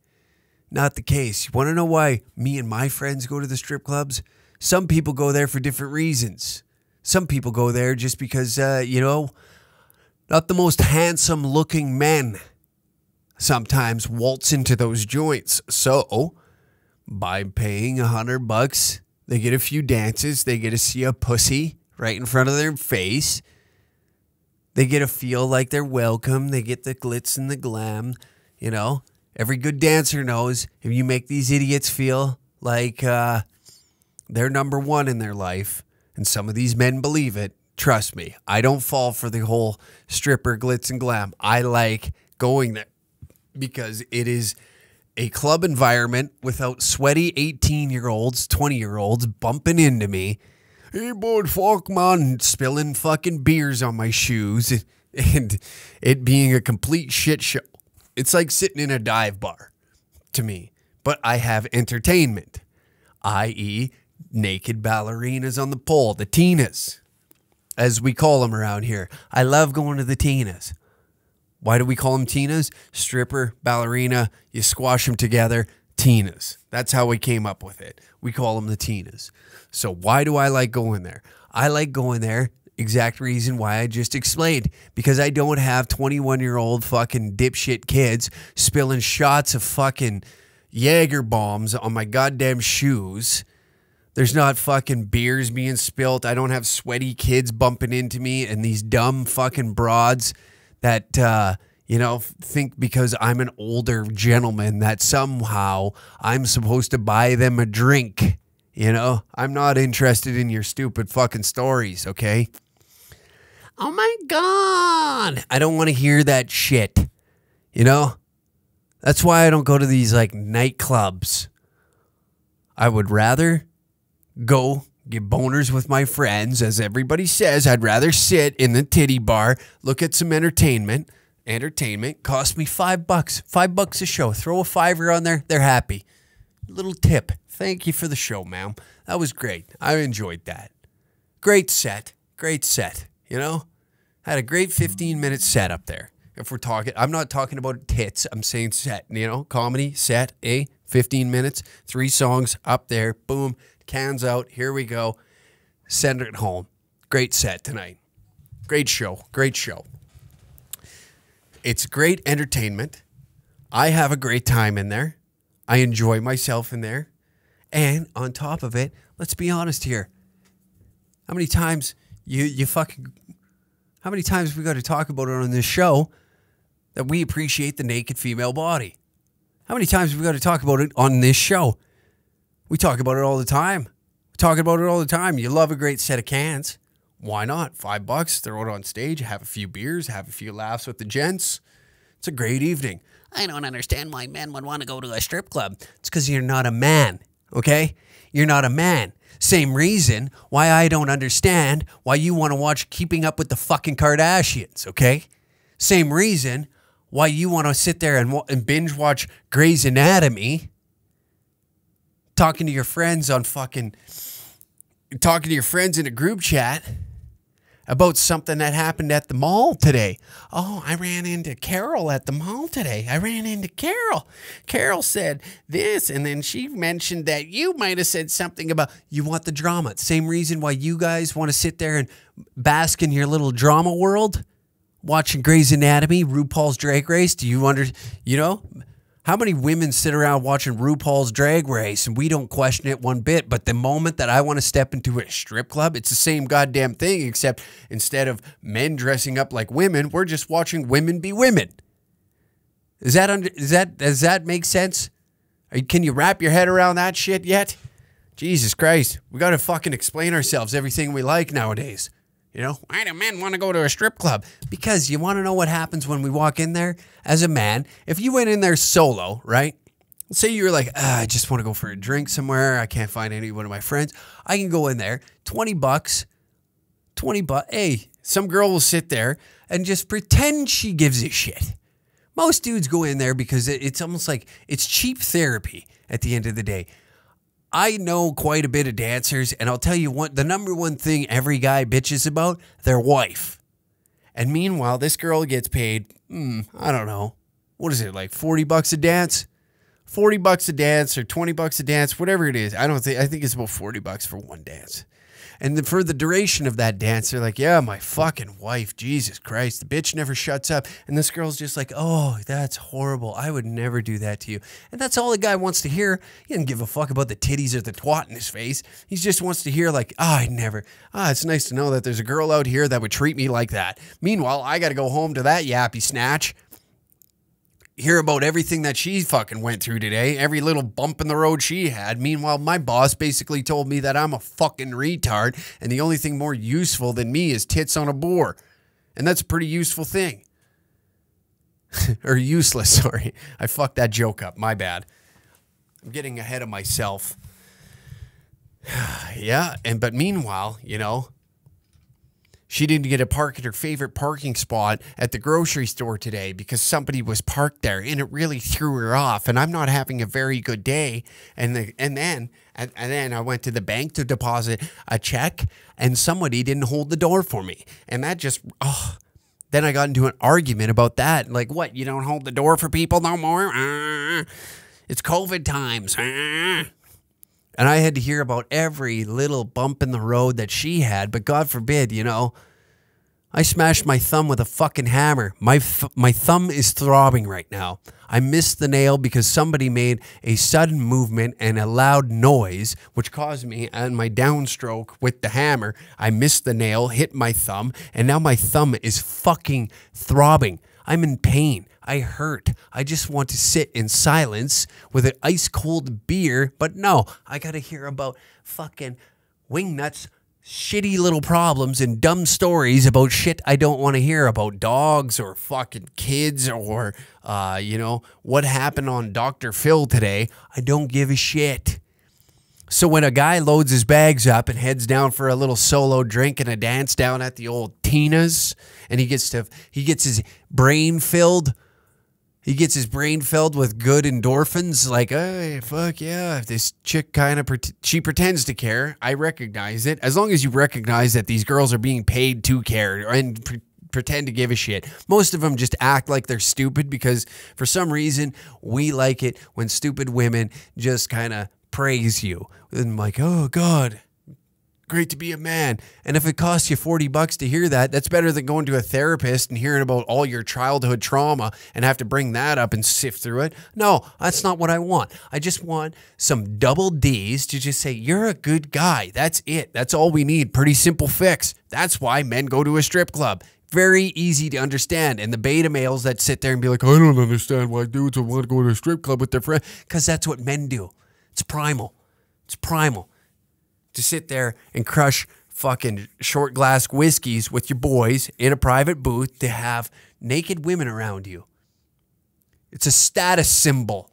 Not the case. You want to know why me and my friends go to the strip clubs? Some people go there for different reasons. Some people go there just because, not the most handsome looking men sometimes waltz into those joints. So, by paying $100, they get a few dances. They get to see a pussy right in front of their face. They get to feel like they're welcome. They get the glitz and the glam, you know. Every good dancer knows if you make these idiots feel like they're number one in their life, and some of these men believe it, trust me, I don't fall for the whole stripper glitz and glam. I like going there because it is a club environment without sweaty 18-year-olds, 20-year-olds bumping into me. Hey, bud, fuck, man, spilling fucking beers on my shoes and it being a complete shit show. It's like sitting in a dive bar to me, but I have entertainment, i.e. naked ballerinas on the pole, the Tinas, as we call them around here. I love going to the Tinas. Why do we call them Tinas? Stripper, ballerina, you squash them together, Tinas. That's how we came up with it. We call them the Tinas. So why do I like going there? I like going there, exact reason why I just explained. Because I don't have 21-year-old fucking dipshit kids spilling shots of fucking Jaeger bombs on my goddamn shoes. There's not fucking beers being spilt. I don't have sweaty kids bumping into me and these dumb fucking broads that, think because I'm an older gentleman that somehow I'm supposed to buy them a drink. You know, I'm not interested in your stupid fucking stories, okay? Oh my God. I don't want to hear that shit. You know? That's why I don't go to these like nightclubs. I would rather go get boners with my friends. As everybody says, I'd rather sit in the titty bar, look at some entertainment. Entertainment cost me $5. $5 a show. Throw a $5 on there. They're happy. Little tip. Thank you for the show, ma'am. That was great. I enjoyed that. Great set. Great set. You know? Had a great 15-minute set up there. If we're talking, I'm not talking about tits. I'm saying set. You know? Comedy, set, 15 minutes, 3 songs up there. Boom. Cans out. Here we go. Send it home. Great set tonight. Great show. Great show. It's great entertainment. I have a great time in there. I enjoy myself in there. And on top of it, let's be honest here. How many times how many times we got to talk about it on this show that we appreciate the naked female body? How many times have we got to talk about it on this show? We talk about it all the time. We talk about it all the time. You love a great set of cans. Why not? $5, throw it on stage, have a few beers, have a few laughs with the gents. It's a great evening. I don't understand why men would want to go to a strip club. It's because you're not a man. Okay? You're not a man. Same reason why I don't understand why you want to watch Keeping Up with the fucking Kardashians, okay? Same reason why you want to sit there and binge watch Grey's Anatomy, talking to your friends in a group chat about something that happened at the mall today. Oh, I ran into Carol at the mall today. I ran into Carol. Carol said this, and then she mentioned that you might have said something about, you want the drama. Same reason why you guys want to sit there and bask in your little drama world, watching Grey's Anatomy, RuPaul's Drag Race. Do you how many women sit around watching RuPaul's Drag Race and we don't question it one bit? But the moment that I want to step into a strip club, it's the same goddamn thing, except instead of men dressing up like women, we're just watching women be women. Does that make sense? Can you wrap your head around that shit yet? Jesus Christ. We got to fucking explain ourselves everything we like nowadays. You know, why do men want to go to a strip club? Because you want to know what happens when we walk in there as a man. If you went in there solo, right? Say you were like, I just want to go for a drink somewhere. I can't find any one of my friends. I can go in there, $20. Hey, some girl will sit there and just pretend she gives a shit. Most dudes go in there because it's almost like it's cheap therapy at the end of the day. I know quite a bit of dancers, and I'll tell you what, the number one thing every guy bitches about, their wife. And meanwhile, this girl gets paid, I don't know, what is it, like $40 a dance? $40 a dance or $20 a dance, whatever it is. I think it's about $40 for one dance. And for the duration of that dance, they're like, yeah, my fucking wife, Jesus Christ, the bitch never shuts up. And this girl's just like, oh, that's horrible. I would never do that to you. And that's all the guy wants to hear. He doesn't give a fuck about the titties or the twat in his face. He just wants to hear like, it's nice to know that there's a girl out here that would treat me like that. Meanwhile, I got to go home to that yappy snatch, hear about everything that she fucking went through today, every little bump in the road she had. Meanwhile, my boss basically told me that I'm a fucking retard and the only thing more useful than me is tits on a boar. And that's a pretty useful thing. Or useless, sorry. I fucked that joke up, my bad. I'm getting ahead of myself. Yeah, but meanwhile, she didn't get a park at her favorite parking spot at the grocery store today because somebody was parked there, and it really threw her off. And I'm not having a very good day. And then I went to the bank to deposit a check, and somebody didn't hold the door for me. And that just, then I got into an argument about that. Like, what? You don't hold the door for people no more? It's COVID times. And I had to hear about every little bump in the road that she had. But God forbid, I smashed my thumb with a fucking hammer. My thumb is throbbing right now. I missed the nail because somebody made a sudden movement and a loud noise, which caused me, and my downstroke with the hammer, I missed the nail, hit my thumb, and now my thumb is fucking throbbing. I'm in pain. I hurt. I just want to sit in silence with an ice cold beer. But no, I got to hear about fucking wingnuts, shitty little problems and dumb stories about shit I don't want to hear about dogs or fucking kids or, what happened on Dr. Phil today. I don't give a shit. So when a guy loads his bags up and heads down for a little solo drink and a dance down at the old Tina's, and he gets his brain filled. He gets his brain filled with good endorphins, like, hey, fuck yeah, this chick she pretends to care. I recognize it. As long as you recognize that these girls are being paid to care and pretend to give a shit. Most of them just act like they're stupid because for some reason we like it when stupid women just kind of praise you. And like, oh, God, great to be a man. And if it costs you $40 to hear that, that's better than going to a therapist and hearing about all your childhood trauma and have to bring that up and sift through it. No, that's not what I want. I just want some double D's to just say, you're a good guy. That's it. That's all we need. Pretty simple fix. That's why men go to a strip club. Very easy to understand. And the beta males that sit there and be like, I don't understand why dudes would want to go to a strip club with their friend. Because that's what men do. It's primal. It's primal. To sit there and crush fucking short glass whiskeys with your boys in a private booth to have naked women around you. It's a status symbol.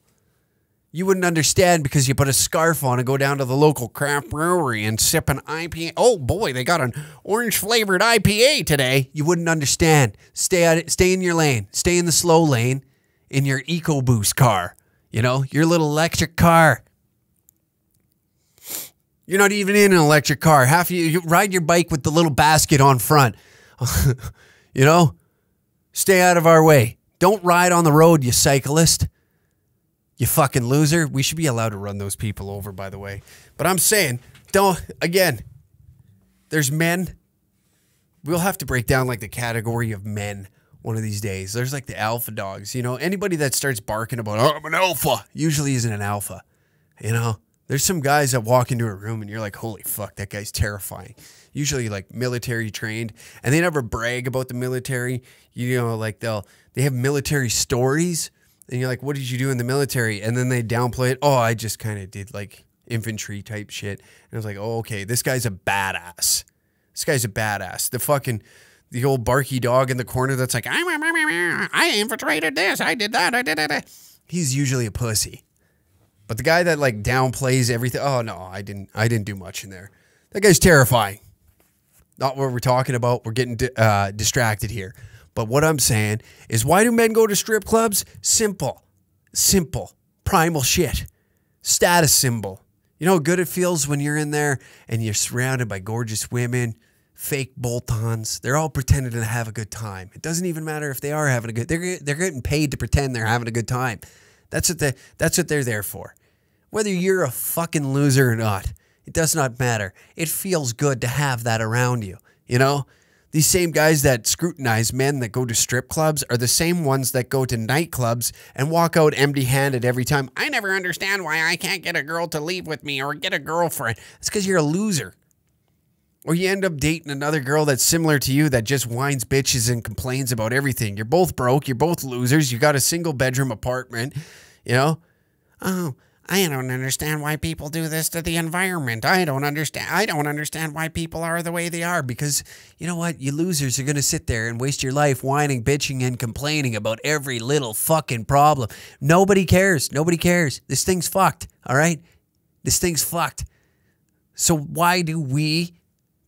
You wouldn't understand because you put a scarf on and go down to the local craft brewery and sip an IPA. Oh boy, they got an orange flavored IPA today. You wouldn't understand. Stay in your lane. Stay in the slow lane in your EcoBoost car. You know, your little electric car. You're not even in an electric car. Half you ride your bike with the little basket on front. You know, stay out of our way. Don't ride on the road, you cyclist. You fucking loser. We should be allowed to run those people over, by the way. But I'm saying, again, there's men. We'll have to break down like the category of men one of these days. There's like the alpha dogs. You know, anybody that starts barking about, oh, I'm an alpha, usually isn't an alpha. You know, there's some guys that walk into a room and you're like, holy fuck, that guy's terrifying. Usually like military trained, and they never brag about the military. You know, like they have military stories. And you're like, what did you do in the military? And then they downplay it. Oh, I just kind of did like infantry type shit. And I was like, oh, okay, this guy's a badass. This guy's a badass. The old barky dog in the corner that's like, I infiltrated this. I did that. I did that. He's usually a pussy. But the guy that like downplays everything. Oh, no, I didn't do much in there. That guy's terrifying. Not what we're talking about. We're getting distracted here. But what I'm saying is, why do men go to strip clubs? Simple. Primal shit. Status symbol. You know how good it feels when you're in there and you're surrounded by gorgeous women, fake bolt-ons. They're all pretending to have a good time. It doesn't even matter if they are having a good. They're getting paid to pretend they're having a good time. That's what they're there for. Whether you're a fucking loser or not, it does not matter. It feels good to have that around you. You know. These same guys that scrutinize men that go to strip clubs are the same ones that go to nightclubs and walk out empty-handed every time. I never understand why I can't get a girl to leave with me or get a girlfriend. It's because you're a loser. Or you end up dating another girl that's similar to you that just whines bitches and complains about everything. You're both broke. You're both losers. You got a single-bedroom apartment, you know? Oh, I don't understand why people do this to the environment. I don't understand why people are the way they are. Because, you know what? You losers are going to sit there and waste your life whining, bitching, and complaining about every little fucking problem. Nobody cares. Nobody cares. This thing's fucked, all right? This thing's fucked. So why do we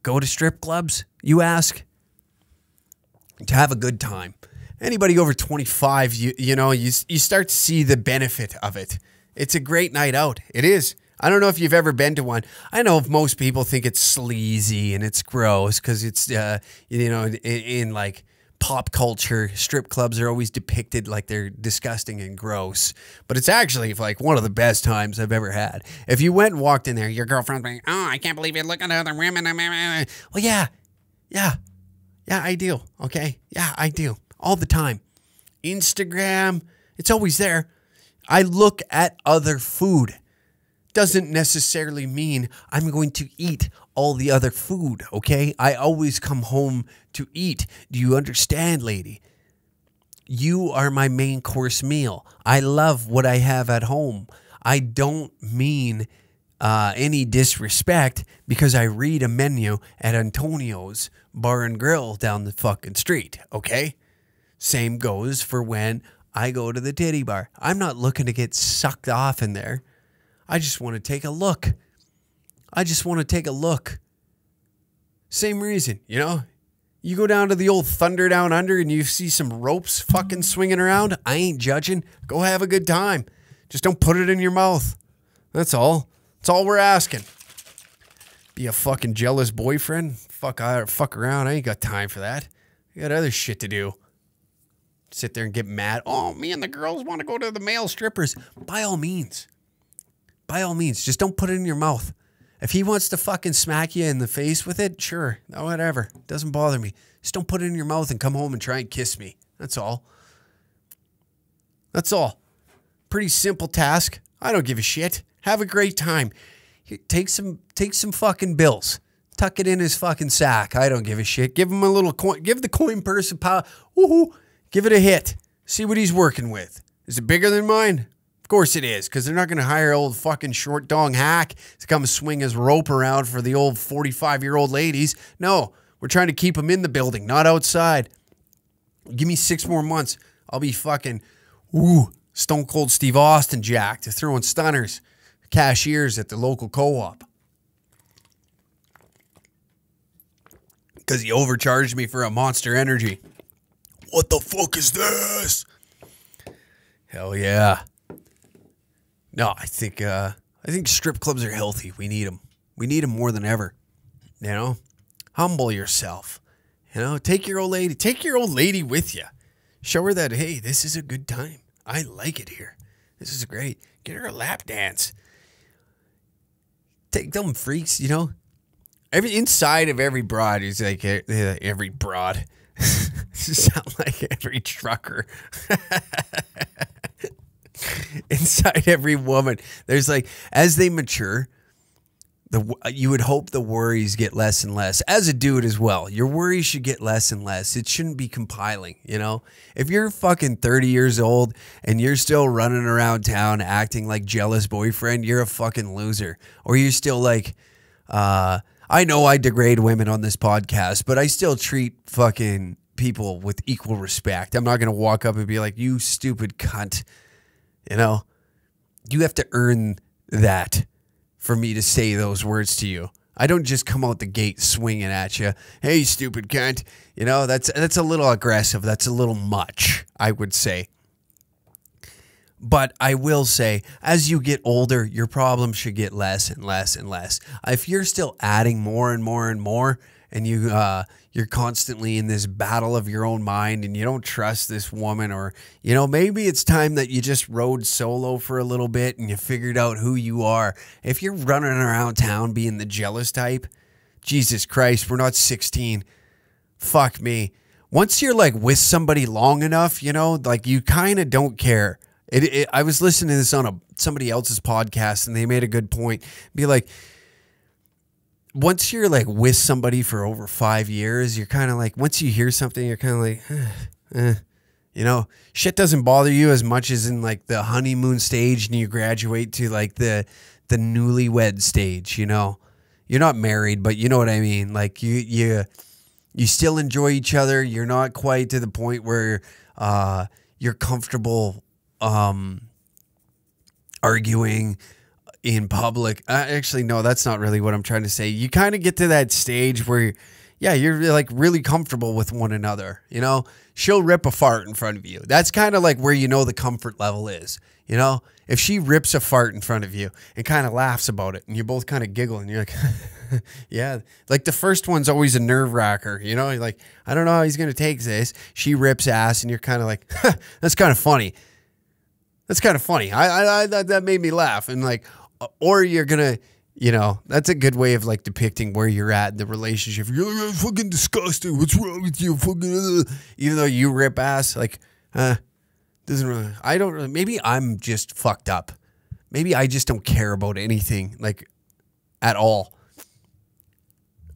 go to strip clubs, you ask? To have a good time. Anybody over 25, you know, you start to see the benefit of it. It's a great night out. It is. I don't know if you've ever been to one. I know if most people think it's sleazy and it's gross because it's, you know, in like pop culture, strip clubs are always depicted like they're disgusting and gross. But it's actually like one of the best times I've ever had. If you went and walked in there, your girlfriend's like, oh, I can't believe you're looking at other women. Well, yeah, I do. Okay. Yeah, I do. All the time. Instagram, it's always there. I look at other food. Doesn't necessarily mean I'm going to eat all the other food, okay? I always come home to eat. Do you understand, lady? You are my main course meal. I love what I have at home. I don't mean any disrespect because I read a menu at Antonio's Bar and Grill down the fucking street, okay? Same goes for when I go to the titty bar. I'm not looking to get sucked off in there. I just want to take a look. Same reason, you know? You go down to the old Thunder Down Under and you see some ropes fucking swinging around. I ain't judging. Go have a good time. Just don't put it in your mouth. That's all. That's all we're asking. Be a fucking jealous boyfriend? Fuck around. I ain't got time for that. I got other shit to do. Sit there and get mad. Oh, me and the girls want to go to the male strippers. By all means. Just don't put it in your mouth. If he wants to fucking smack you in the face with it, sure. No, whatever. Doesn't bother me. Just don't put it in your mouth and come home and try and kiss me. That's all. Pretty simple task. I don't give a shit. Have a great time. Here, take some fucking bills. Tuck it in his fucking sack. I don't give a shit. Give him a little coin. Give the coin purse a power. Woohoo. Give it a hit. See what he's working with. Is it bigger than mine? Of course it is, because they're not going to hire old fucking short dong hack to come swing his rope around for the old 45-year-old ladies. No, we're trying to keep them in the building, not outside. Give me 6 more months. I'll be fucking, Stone Cold Steve Austin Jack to throwing stunners, cashiers at the local co-op. Because he overcharged me for a Monster Energy. What the fuck is this? Hell yeah. No, I think strip clubs are healthy. We need them. We need them more than ever. You know, humble yourself. You know, take your old lady with you. Show her that, hey, this is a good time. I like it here. This is great. Get her a lap dance. Take them freaks, you know. Inside of every broad is like every broad. Sound like every trucker. Inside every woman, there's like, as they mature, you would hope the worries get less and less. As a dude as well, your worries should get less and less. It shouldn't be compiling, you know? If you're fucking 30 years old and you're still running around town acting like jealous boyfriend, you're a fucking loser. Or you're still like, I know I degrade women on this podcast, but I still treat fucking people with equal respect. I'm not going to walk up and be like, you stupid cunt. You know? You have to earn that for me to say those words to you. I don't just come out the gate swinging at you. Hey, stupid cunt. You know, that's a little aggressive. That's a little much, I would say. But I will say, as you get older, your problems should get less and less and less. If you're still adding more and more and more, and you're constantly in this battle of your own mind, and you don't trust this woman, or, you know, maybe it's time that you just rode solo for a little bit and you figured out who you are. If you're running around town being the jealous type, Jesus Christ, we're not 16. Fuck me. Once you're like with somebody long enough, you know, like you kind of don't care. I was listening to this on somebody else's podcast, and they made a good point. Be like, once you're like with somebody for over 5 years, you're kind of like, once you hear something, you're kind of like, you know, shit doesn't bother you as much as in like the honeymoon stage, and you graduate to like the newlywed stage. You know, you're not married, but you know what I mean. Like you still enjoy each other. You're not quite to the point where you're comfortable arguing in public. Actually, no, that's not really what I'm trying to say. You kind of get to that stage where, yeah, you're like really comfortable with one another. You know, she'll rip a fart in front of you. That's kind of like where you know the comfort level is. You know, if she rips a fart in front of you and kind of laughs about it, and you both kind of giggle, and you're like, yeah, like the first one's always a nerve wracker. You know, you're like, I don't know how he's going to take this. She rips ass, and you're kind of like, that's kind of funny. That's kind of funny. That made me laugh. And like, or you're going to, you know, that's a good way of like depicting where you're at in the relationship. You're like, fucking disgusting. What's wrong with you? Fucking, even though you rip ass, like, doesn't really, I don't really, maybe I'm just fucked up. Maybe I just don't care about anything, like, at all.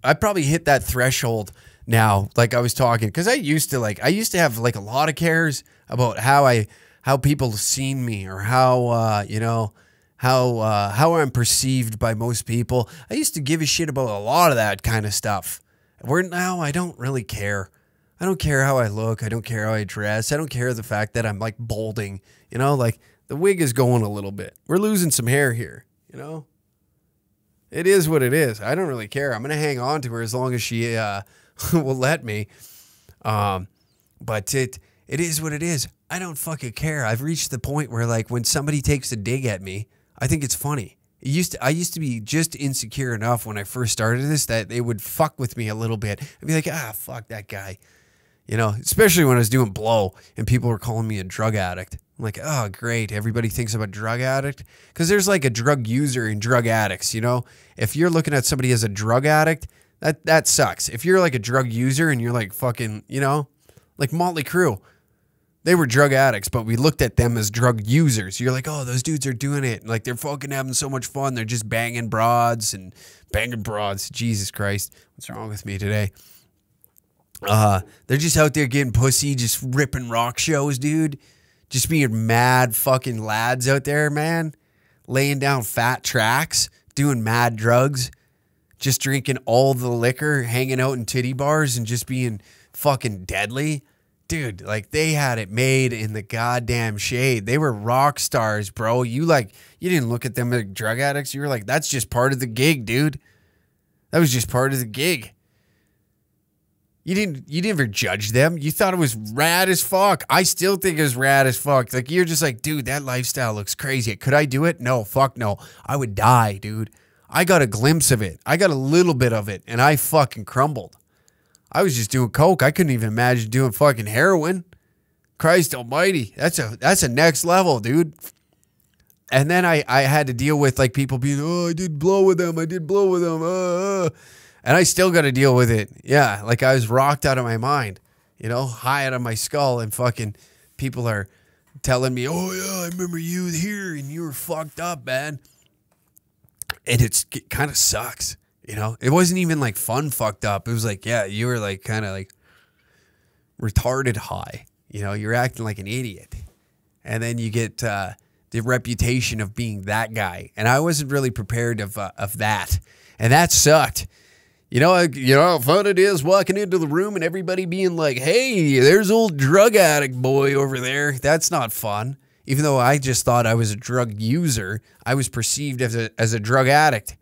I probably hit that threshold now, like I was talking, because I used to have like a lot of cares about how people seen me, or how, you know, how I'm perceived by most people. I used to give a shit about a lot of that kind of stuff. Where now I don't really care. I don't care how I look. I don't care how I dress. I don't care the fact that I'm like balding, you know, like the wig is going a little bit. We're losing some hair here, you know. It is what it is. I don't really care. I'm going to hang on to her as long as she will let me. But it is what it is. I don't fucking care. I've reached the point where like when somebody takes a dig at me, I think it's funny. I used to be just insecure enough when I first started this that they would fuck with me a little bit. I'd be like, fuck that guy. You know, especially when I was doing blow and people were calling me a drug addict. I'm like, oh, great. Everybody thinks I'm a drug addict. Because there's like a drug user and drug addicts, you know. If you're looking at somebody as a drug addict, that sucks. If you're like a drug user and you're like fucking, you know, like Motley Crue. They were drug addicts, but we looked at them as drug users. You're like, oh, those dudes are doing it. Like, they're fucking having so much fun. They're just banging broads. Jesus Christ. What's wrong with me today? They're just out there getting pussy, just ripping rock shows, dude. Just being mad fucking lads out there, man. Laying down fat tracks, doing mad drugs, just drinking all the liquor, hanging out in titty bars and just being fucking deadly. dude, like they had it made in the goddamn shade. They were rock stars, bro. You didn't look at them like drug addicts. You were like, that's just part of the gig, dude. That was just part of the gig. You didn't ever judge them. You thought it was rad as fuck. I still think it was rad as fuck. Like, you're just like, dude, that lifestyle looks crazy. Could I do it? No, fuck no. I would die, dude. I got a glimpse of it. I got a little bit of it, and I fucking crumbled. I was just doing coke. I couldn't even imagine doing fucking heroin. Christ almighty. That's a next level, dude. And then I had to deal with like people being, oh, I did blow with them. And I still got to deal with it. Yeah, like I was rocked out of my mind, high out of my skull, and fucking people are telling me, oh yeah, I remember you here and you were fucked up, man. And it kind of sucks, It wasn't even like fun fucked up. It was like, yeah, you were like kind of like retarded high, you're acting like an idiot. And then you get the reputation of being that guy. And I wasn't really prepared of that. And that sucked. You know how fun it is walking into the room and everybody being like, hey, there's old drug addict boy over there. That's not fun. Even though I just thought I was a drug user, I was perceived as a drug addict.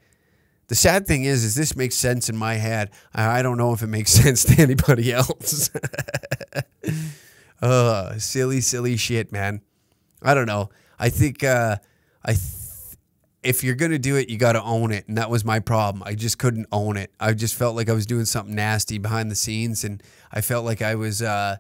The sad thing is this makes sense in my head. I don't know if it makes sense to anybody else. Silly shit, man. I don't know. I think if you're going to do it, you got to own it. And that was my problem. I just couldn't own it. I just felt like I was doing something nasty behind the scenes. And I felt like I was I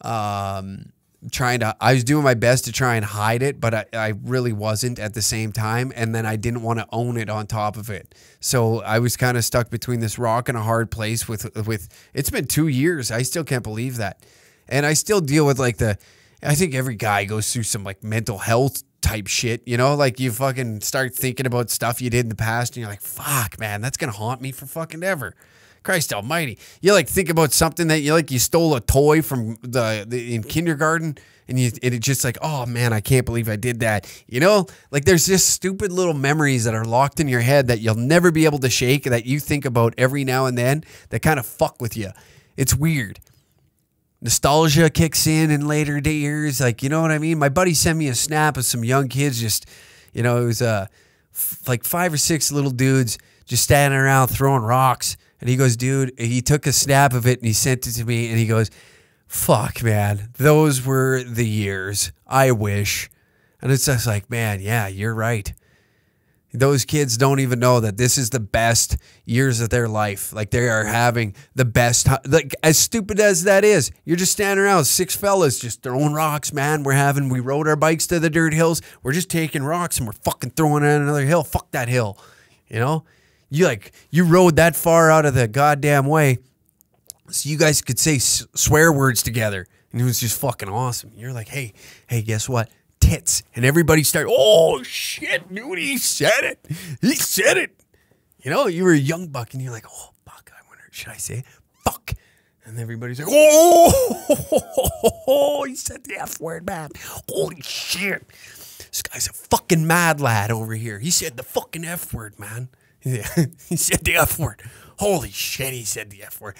was doing my best to try and hide it, but I really wasn't at the same time. And then I didn't want to own it on top of it. So I was kind of stuck between this rock and a hard place with it's been 2 years. I still can't believe that. And I still deal with I think every guy goes through some like mental health type shit, like you fucking start thinking about stuff you did in the past and you're like, fuck, man, that's going to haunt me for fucking ever. Christ almighty. You like think about something that you stole a toy from in kindergarten and it's just like, oh man, I can't believe I did that. Like there's just stupid little memories that are locked in your head that you'll never be able to shake, that you think about every now and then that kind of fuck with you. It's weird. Nostalgia kicks in later years. Like, you know what I mean? My buddy sent me a snap of some young kids just, it was like 5 or 6 little dudes just standing around throwing rocks. And he goes, dude, he took a snap of it and he sent it to me and he goes, fuck, man, those were the years. I wish. And it's just like, man, yeah, you're right. Those kids don't even know that this is the best years of their life. Like they are having the best, like as stupid as that is, you're just standing around 6 fellas just throwing rocks, man. We rode our bikes to the dirt hills. We're just taking rocks and we're fucking throwing at another hill. Fuck that hill. You rode that far out of the goddamn way so you guys could say swear words together. And it was just fucking awesome. You're like, hey, guess what? Tits. And everybody started, oh shit, dude, he said it. He said it. You were a young buck and you're like, oh fuck, I wonder, should I say fuck? And everybody's like, oh, he said the F word, man. Holy shit. This guy's a fucking mad lad over here. He said the fucking F word, man. Yeah, he said the F word. Holy shit, he said the F word.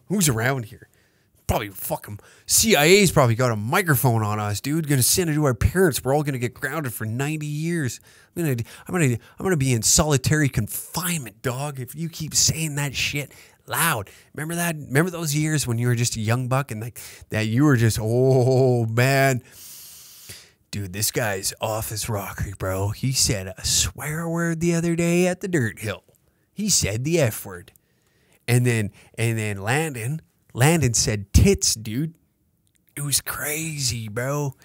Who's around here? Probably fucking CIA's probably got a microphone on us, dude. Gonna send it to our parents. We're all gonna get grounded for 90 years. I'm gonna be in solitary confinement, dog. If you keep saying that shit loud. Remember that? Remember those years when you were just a young buck and like that you were just, oh man. Dude, this guy's off his rocker, bro. He said a swear word the other day at the dirt hill. He said the F word. And then Landon said tits, dude. It was crazy, bro.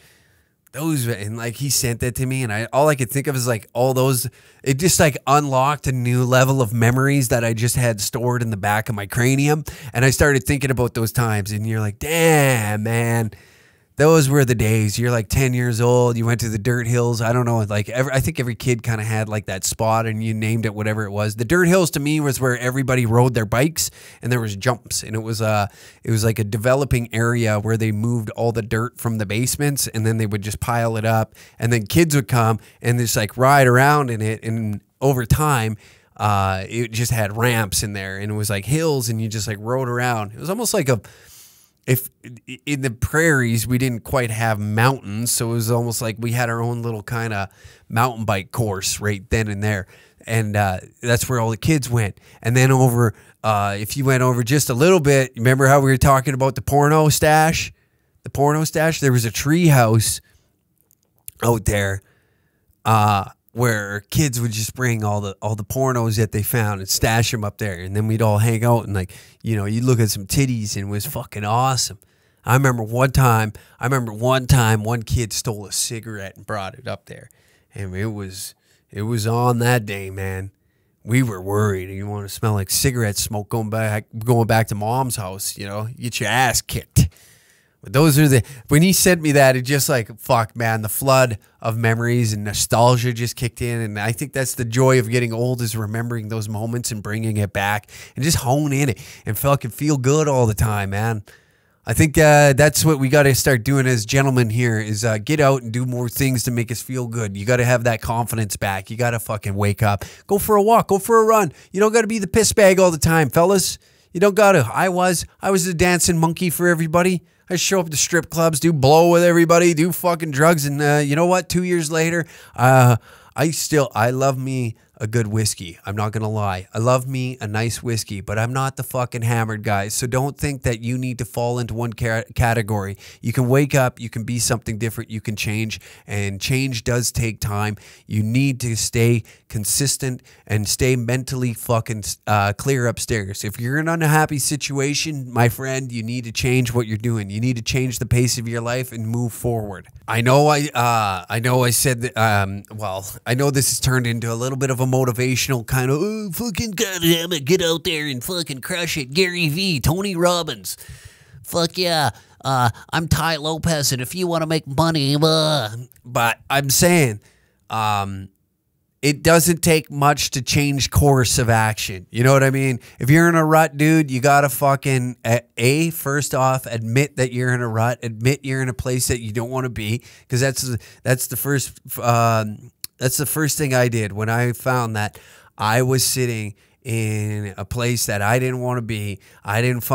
And like he sent that to me and all I could think of is like all those, it just like unlocked a new level of memories that I just had stored in the back of my cranium. And I started thinking about those times and you're like, damn, man. Those were the days. You're like 10 years old. You went to the dirt hills. I don't know. Like I think every kid kind of had like that spot and you named it whatever it was. The dirt hills to me was where everybody rode their bikes and there was jumps. And it was like a developing area where they moved all the dirt from the basements and then they would just pile it up. And then kids would come and just like ride around in it. And over time, it just had ramps in there and it was like hills and you just like rode around. It was almost like if in the prairies we didn't quite have mountains, so it was almost like we had our own little kind of mountain bike course right then and there, and that's where all the kids went. And then over, if you went over just a little bit, remember how we were talking about the porno stash? The porno stash. There was a tree house out there, where kids would just bring all the pornos that they found and stash them up there, and then we'd all hang out and you'd look at some titties and it was fucking awesome. I remember one time one kid stole a cigarette and brought it up there, and it was on that day, man. We were worried. You want to smell like cigarette smoke going back to mom's house, you get your ass kicked. But those are when he sent me that, it just fuck, man, the flood of memories and nostalgia just kicked in. And I think that's the joy of getting old, is remembering those moments and bringing it back and just hone in it and fucking feel good all the time, man. I think that's what we got to start doing as gentlemen here, is get out and do more things to make us feel good. You got to have that confidence back. You got to fucking wake up. Go for a walk. Go for a run. You don't got to be the piss bag all the time, fellas. You don't got to. I was a dancing monkey for everybody. I show up to strip clubs, do blow with everybody, do fucking drugs, and you know what? 2 years later, I love me a good whiskey. I'm not going to lie. I love me a nice whiskey, but I'm not the fucking hammered guy. So don't think that you need to fall into one category. You can wake up. You can be something different. You can change, and change does take time. You need to stay consistent and stay mentally fucking clear upstairs. If you're in an unhappy situation, my friend, you need to change what you're doing. You need to change the pace of your life and move forward. I know I said that, well, I know this has turned into a little bit of a motivational kind of, oh, fucking goddamn it, get out there and fucking crush it. Gary V, Tony Robbins. Fuck yeah. I'm Ty Lopez, and if you want to make money, but I'm saying, it doesn't take much to change course of action. You know what I mean? If you're in a rut, dude, you got to fucking, first off, admit that you're in a rut. Admit you're in a place that you don't want to be, because that's the first thing I did when I found that I was sitting in a place that I didn't want to be. I didn't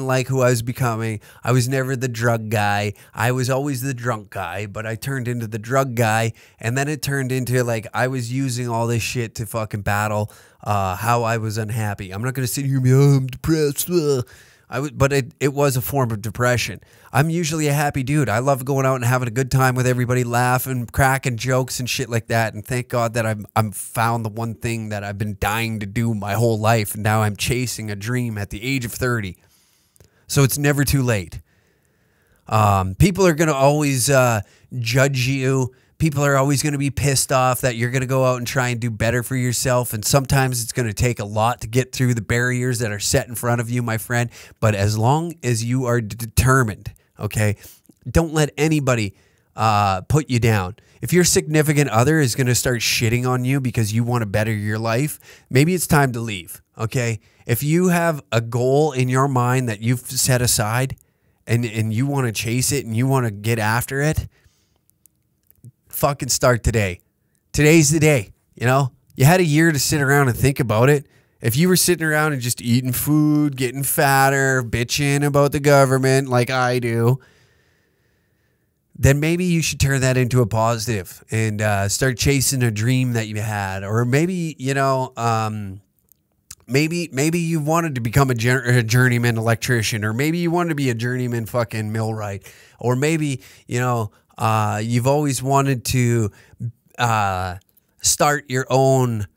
like who I was becoming. I was never the drug guy. I was always the drunk guy, but I turned into the drug guy, and then it turned into I was using all this shit to fucking battle how I was unhappy. I'm not going to sit here and be, oh, I'm depressed. But it was a form of depression. I'm usually a happy dude. I love going out and having a good time with everybody, laughing, cracking jokes and shit like that. And thank God that I'm found the one thing that I've been dying to do my whole life. And now I'm chasing a dream at the age of 30. So it's never too late. People are going to always judge you. People are always going to be pissed off that you're going to go out and try and do better for yourself. And sometimes it's going to take a lot to get through the barriers that are set in front of you, my friend. But as long as you are determined, okay, don't let anybody put you down. If your significant other is going to start shitting on you because you want to better your life, maybe it's time to leave, okay? If you have a goal in your mind that you've set aside and you want to chase it and you want to get after it, fucking start today. Today's the day, You had a year to sit around and think about it. If you were sitting around and just eating food, getting fatter, bitching about the government like I do, then maybe you should turn that into a positive and start chasing a dream that you had. Or maybe, maybe you wanted to become a journeyman electrician, or maybe you wanted to be a journeyman fucking millwright, or maybe, you've always wanted to start your own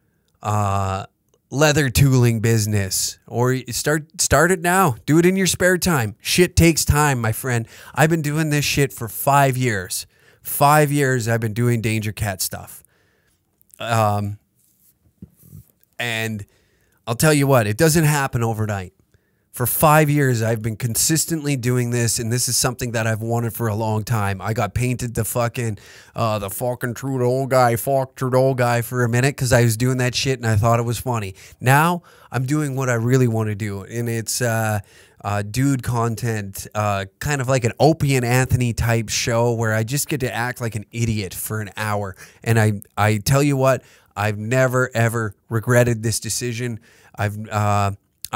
leather tooling business, or start it now. Do it in your spare time. Shit takes time, my friend. I've been doing this shit for 5 years. 5 years I've been doing Danger Cat stuff. And I'll tell you what, it doesn't happen overnight. For 5 years, I've been consistently doing this, and this is something that I've wanted for a long time. I got painted the fucking Trudeau guy for a minute because I was doing that shit and I thought it was funny. Now, I'm doing what I really want to do, and it's dude content, kind of like an Opie and Anthony type show where I just get to act like an idiot for an hour. And I tell you what, I've never, ever regretted this decision.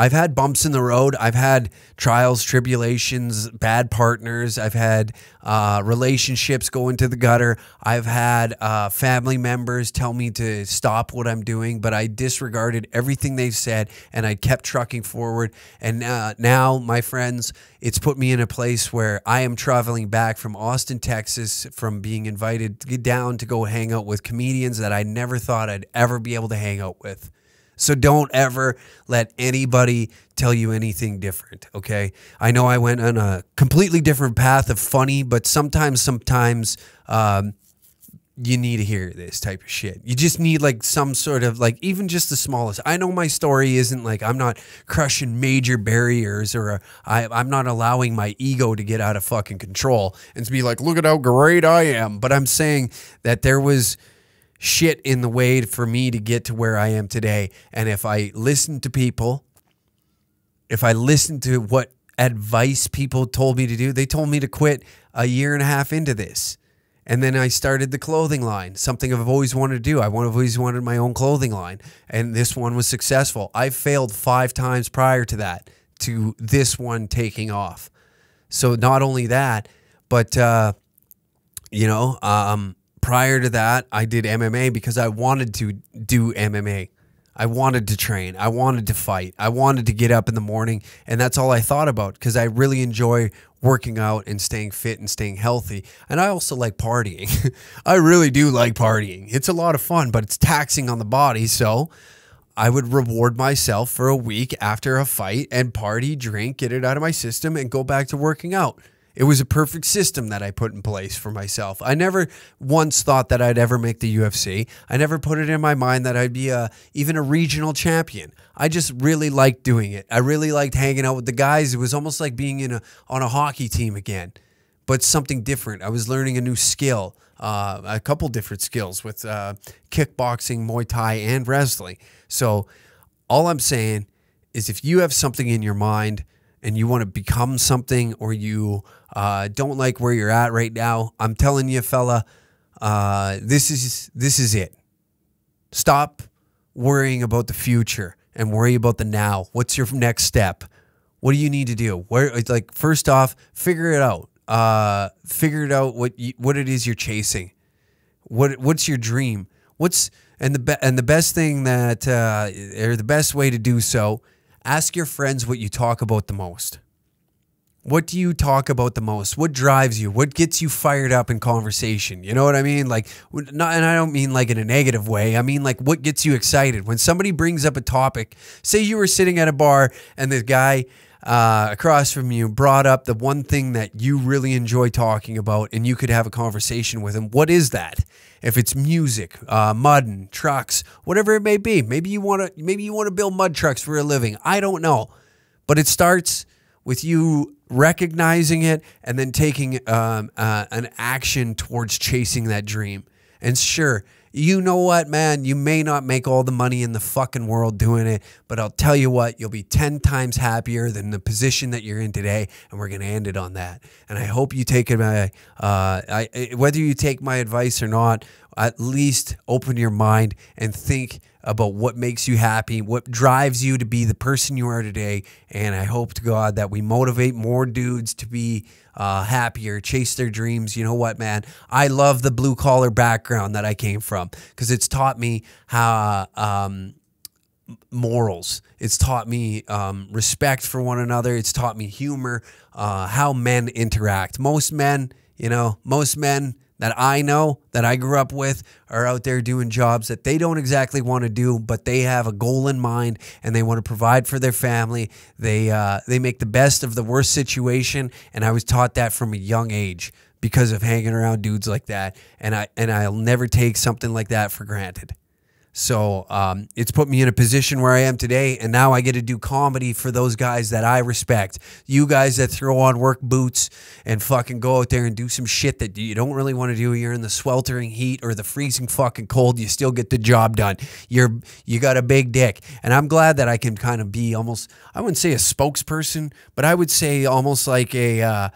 I've had bumps in the road. I've had trials, tribulations, bad partners. I've had relationships go into the gutter. I've had family members tell me to stop what I'm doing, but I disregarded everything they've said, and I kept trucking forward. And now, my friends, it's put me in a place where I am traveling back from Austin, Texas, from being invited to get down to go hang out with comedians that I never thought I'd ever be able to hang out with. So don't ever let anybody tell you anything different, okay? I know I went on a completely different path of funny, but sometimes you need to hear this type of shit. You just need like some sort of like, even just the smallest. I know my story isn't like, I'm not crushing major barriers, or I'm not allowing my ego to get out of fucking control and to be like, look at how great I am. But I'm saying that there was shit in the way for me to get to where I am today. And if I listen to people, if I listen to what advice people told me to do, they told me to quit a year and a half into this. And then I started the clothing line, something I've always wanted to do. I've always wanted my own clothing line, and this one was successful. I failed 5 times prior to that, to this one taking off. So not only that, but, prior to that, I did MMA because I wanted to do MMA. I wanted to train. I wanted to fight. I wanted to get up in the morning, and that's all I thought about because I really enjoy working out and staying fit and staying healthy. And I also like partying. I really do like partying. It's a lot of fun, but it's taxing on the body, so I would reward myself for a week after a fight and party, drink, get it out of my system, and go back to working out. It was a perfect system that I put in place for myself. I never once thought that I'd ever make the UFC. I never put it in my mind that I'd be even a regional champion. I just really liked doing it. I really liked hanging out with the guys. It was almost like being on a hockey team again, but something different. I was learning a new skill, a couple different skills with kickboxing, Muay Thai, and wrestling. So all I'm saying is if you have something in your mind and you want to become something, or you don't like where you're at right now, I'm telling you, fella, this is it. Stop worrying about the future and worry about the now. What's your next step? What do you need to do? First off, figure it out. Figure it out what it is you're chasing. What's your dream? The best thing that or the best way to do so. Ask your friends what you talk about the most. What do you talk about the most? What drives you? What gets you fired up in conversation? You know what I mean? And I don't mean like in a negative way. I mean like what gets you excited? When somebody brings up a topic, say you were sitting at a bar and the guy across from you brought up the one thing that you really enjoy talking about, and you could have a conversation with him. What is that? If it's music, mudding, trucks, whatever it may be. Maybe you want to build mud trucks for a living. I don't know. But it starts with you recognizing it and then taking an action towards chasing that dream. And sure, you know what, man? You may not make all the money in the fucking world doing it, but I'll tell you what, you'll be 10 times happier than the position that you're in today, and we're going to end it on that. And I hope you take it, whether you take my advice or not, at least open your mind and think about what makes you happy, what drives you to be the person you are today. And I hope to God that we motivate more dudes to be happier, chase their dreams. You know what, man? I love the blue collar background that I came from because it's taught me how morals. It's taught me respect for one another. It's taught me humor, how men interact. Most men that I know, that I grew up with, are out there doing jobs that they don't exactly want to do, but they have a goal in mind and they want to provide for their family. They make the best of the worst situation, and I was taught that from a young age because of hanging around dudes like that, and I'll never take something like that for granted. So it's put me in a position where I am today, and now I get to do comedy for those guys that I respect. You guys that throw on work boots and fucking go out there and do some shit that you don't really want to do. You're in the sweltering heat or the freezing fucking cold. You still get the job done. You got a big dick. And I'm glad that I can kind of be almost, I wouldn't say a spokesperson, but I would say almost like a,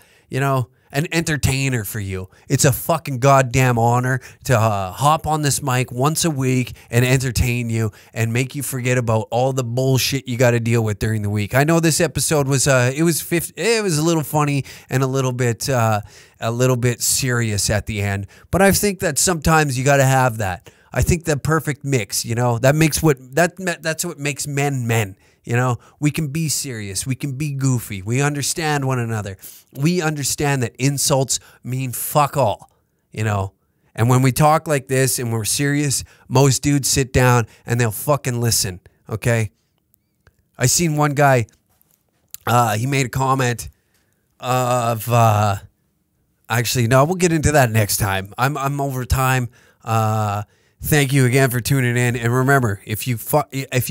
an entertainer for you. It's a fucking goddamn honor to hop on this mic once a week and entertain you and make you forget about all the bullshit you got to deal with during the week. I know this episode was it was a little funny and a little bit serious at the end, but I think that sometimes you got to have that. I think the perfect mix, you know, that's what makes men men. You know, we can be serious. We can be goofy. We understand one another. We understand that insults mean fuck all, you know. And when we talk like this and we're serious, most dudes sit down and they'll fucking listen, okay? I seen one guy, he made a comment of, actually, no, we'll get into that next time. I'm over time. Thank you again for tuning in. And remember, if you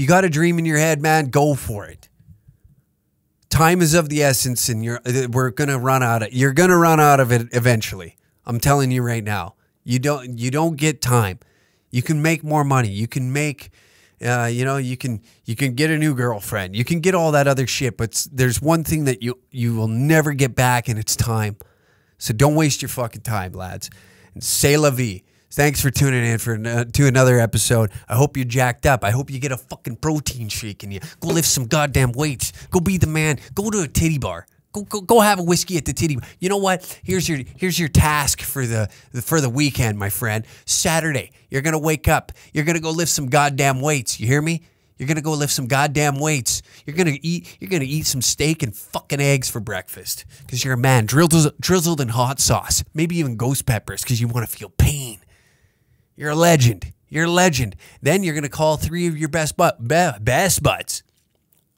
got a dream in your head, man, go for it. Time is of the essence, and you're gonna run out of it eventually. I'm telling you right now. You don't get time. You can make more money. You can make you can get a new girlfriend. You can get all that other shit, but there's one thing that you will never get back, and it's time. So don't waste your fucking time, lads. And c'est la vie. Thanks for tuning in to another episode. I hope you're jacked up. I hope you get a fucking protein shake in you. Go lift some goddamn weights. Go be the man. Go to a titty bar. Go have a whiskey at the titty bar. You know what? Here's your task for the weekend, my friend. Saturday, you're gonna wake up. You're gonna go lift some goddamn weights. You hear me? You're gonna go lift some goddamn weights. You're gonna eat some steak and fucking eggs for breakfast because you're a man. Drizzled in hot sauce, maybe even ghost peppers because you want to feel pain. You're a legend. You're a legend. Then you're gonna call 3 of your best buds.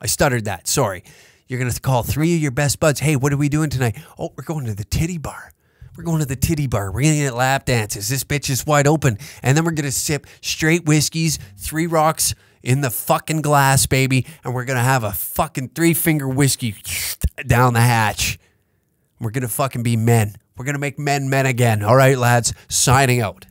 I stuttered that. Sorry. You're gonna call 3 of your best buds. Hey, what are we doing tonight? Oh, we're going to the titty bar. We're going to the titty bar. We're gonna get lap dances. This bitch is wide open, and then we're gonna sip straight whiskeys, 3 rocks in the fucking glass, baby, and we're gonna have a fucking 3-finger whiskey down the hatch. We're gonna fucking be men. We're gonna make men again. All right, lads. Signing out.